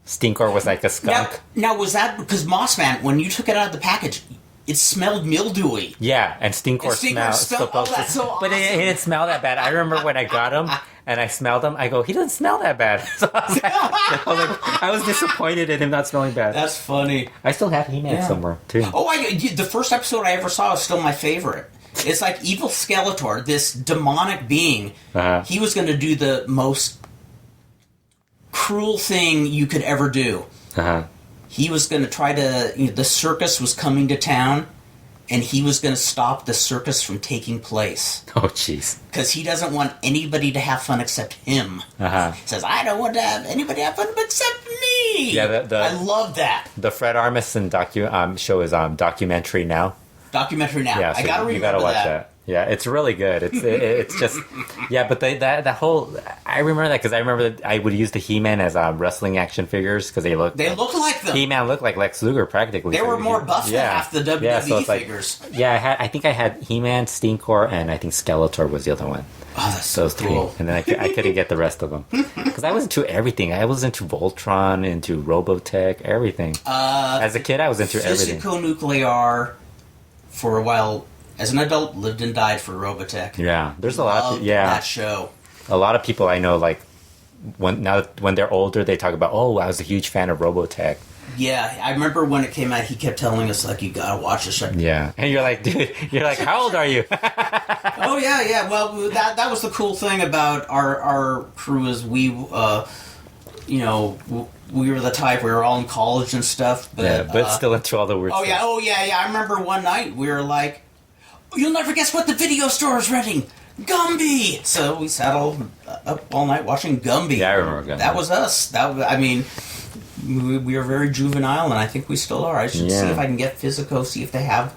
Stinkor was like a skunk. Now, was that because Mossman, when you took it out of the package, it smelled mildewy? Yeah, and Stinkor smelled. Oh, that's so awesome. But it didn't smell that bad. I remember when I got him. And I smelled him. I go, he doesn't smell that bad. So I was disappointed in him not smelling bad. That's funny. I still have He-Man somewhere too. Oh, the first episode I ever saw is still my favorite. It's like Evil Skeletor, this demonic being. Uh-huh. He was going to do the most cruel thing you could ever do. Uh-huh. He was going to try to. The circus was coming to town. and he was going to stop the circus from taking place. Oh, jeez. Because he doesn't want anybody to have fun except him. He says, I don't want to have anybody have fun except me. Yeah, I love that. The Fred Armisen show is documentary now. Documentary now. Yeah, so I gotta remember you gotta watch that. Yeah, it's really good. It's just but that whole I remember that because I remember that I would use the He-Man as wrestling action figures because they look like them. He-Man looked like Lex Luger practically. They were more buff than half the WWE figures. I think I had He-Man, Stinkor, and I think Skeletor was the other one. Oh, that's so cool. And then I couldn't get the rest of them because I was into everything. I was into Voltron, into Robotech, everything. As a kid, I was into everything. Physico-Nuclear for a while. As an adult, lived and died for Robotech. Yeah, there's a lot. That show. A lot of people I know, like when they're older, they talk about, oh, I was a huge fan of Robotech. Yeah, I remember when it came out. He kept telling us like, you gotta watch this show. Yeah, and you're like, dude, how old are you? Oh yeah. Well, that was the cool thing about our crew is we, we were the type we were all in college and stuff. But still into all the weird stuff. Oh yeah. I remember one night we were like, you'll never guess what the video store is renting. Gumby! So we sat up all night watching Gumby. Yeah, I remember Gumby. That was us. We were very juvenile, and I think we still are. I should see if I can get Physico, see if they have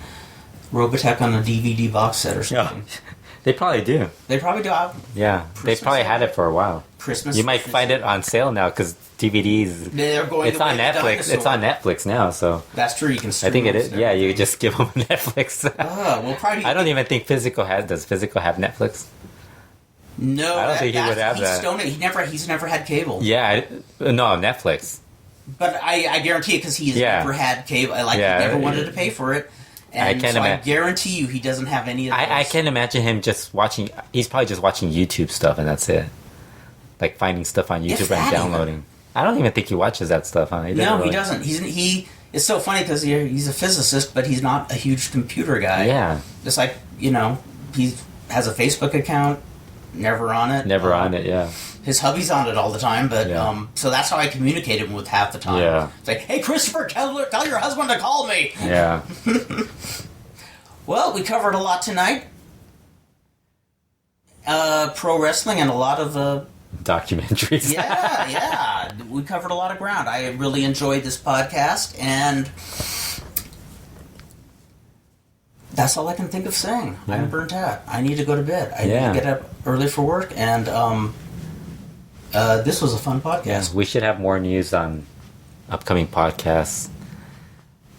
Robotech on a DVD box set or something. Yeah. They probably do. They probably do. They probably had it for a while. You might find it on sale now because DVDs. They're going. It's on Netflix. Dinosaur. It's on Netflix now, so that's true. You can. I think it is. Yeah, you just give them Netflix. We'll probably. I don't even think Physico has. Does Physico have Netflix? No, I don't think he would have that. He's never had cable. Yeah, no Netflix. But I guarantee it because he's never had cable. He never wanted to pay for it. And I guarantee you he doesn't have any of those. I can't imagine him just watching. He's probably just watching YouTube stuff and that's it. Like finding stuff on YouTube and downloading. I don't even think he watches that stuff, huh? He doesn't. It's so funny because he's a physicist, but he's not a huge computer guy. Yeah. Just like, he has a Facebook account, never on it. Never on it, yeah. His hubby's on it all the time, but so that's how I communicate with half the time. Yeah. It's like, hey, Christopher, tell your husband to call me. Yeah. Well, we covered a lot tonight. Pro wrestling and a lot of... documentaries. Yeah. We covered a lot of ground. I really enjoyed this podcast, and that's all I can think of saying. Yeah. I'm burnt out. I need to go to bed. I need to get up early for work, and this was a fun podcast. Yeah, we should have more news on upcoming podcasts,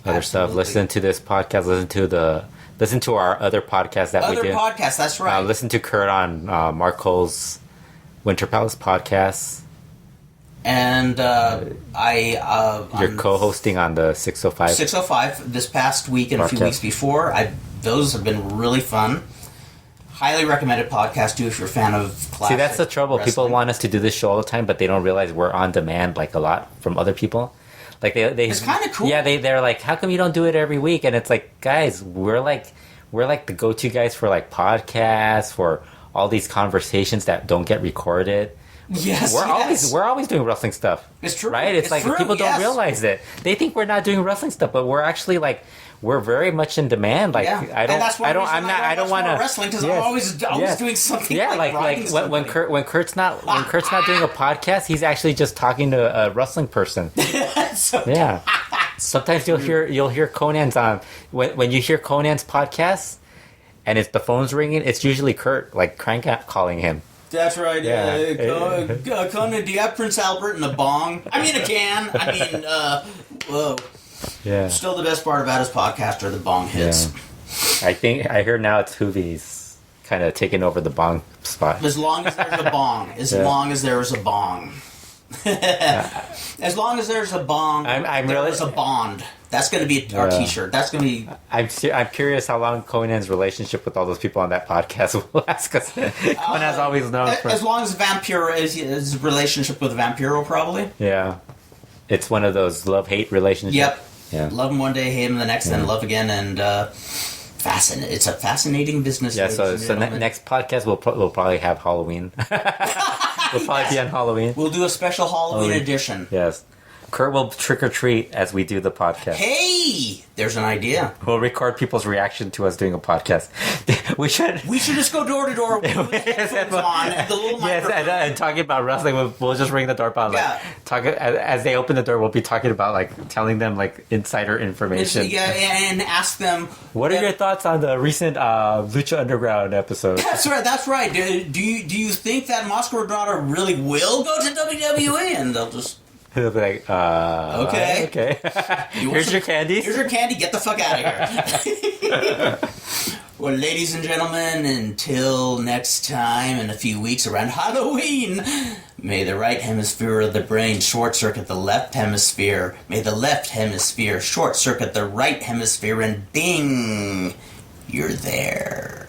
other stuff. Listen to this podcast. Listen to our other podcast that we did. Other podcasts, that's right. Listen to Kurt on Mark Cole's Winter Palace podcast. And you're co-hosting on the 605. 605 this past week and a few weeks before. Those have been really fun. Highly recommended podcast too if you're a fan of classic. See, that's the trouble. Wrestling. People want us to do this show all the time, but they don't realize we're on demand like a lot from other people. Like they it's kind of cool. Yeah, they're like, how come you don't do it every week? And it's like, guys, we're like the go-to guys for like podcasts, for all these conversations that don't get recorded. Yes, we're always doing wrestling stuff. It's true, right? It's like true, people don't realize it. They think we're not doing wrestling stuff, but we're actually like we're very much in demand. Like I don't want to wrestling because I'm always doing something. Yeah, like when Kurt's not doing a podcast, he's actually just talking to a wrestling person. Yeah. Sometimes you'll hear Konnan's on when you hear Konnan's podcast, and it's the phone's ringing. It's usually Kurt like crank calling him. That's right. Yeah. Konnan, do you have Prince Albert in a bong? I mean, a can. Whoa. Yeah. Still the best part about his podcast are the bong hits. Yeah. I heard now it's Hoovie's kind of taking over the bong spot. As long as there's a bong. As long as there is a bong. As long as there's a bong, there's a bond. That's going to be our T-shirt. That's going to be... I'm curious how long Konnan's relationship with all those people on that podcast will last, because Konnan's always known for... As long as Vampiro is his relationship with Vampiro, probably. Yeah. It's one of those love-hate relationships. Yep. Yeah. Love him one day, hate him the next, then love again, and it's a fascinating business. Yeah, so next podcast we'll probably have Halloween. We'll probably be on Halloween. We'll do a special Halloween edition. Yes. Kurt will trick or treat as we do the podcast. Hey, there's an idea. We'll record people's reaction to us doing a podcast. We should just go door to door with the headphones on and the little microphone. and talking about wrestling. We'll just ring the doorbell. As they open the door, we'll be talking about telling them insider information. And ask them. What are your thoughts on the recent Lucha Underground episode? That's right. Do you think that Masquerada really will go to WWE? And they'll just. He'll be like, okay. Here's your candy. Here's your candy. Get the fuck out of here. Well, ladies and gentlemen, until next time in a few weeks around Halloween, may the right hemisphere of the brain short-circuit the left hemisphere. May the left hemisphere short-circuit the right hemisphere, and bing, you're there.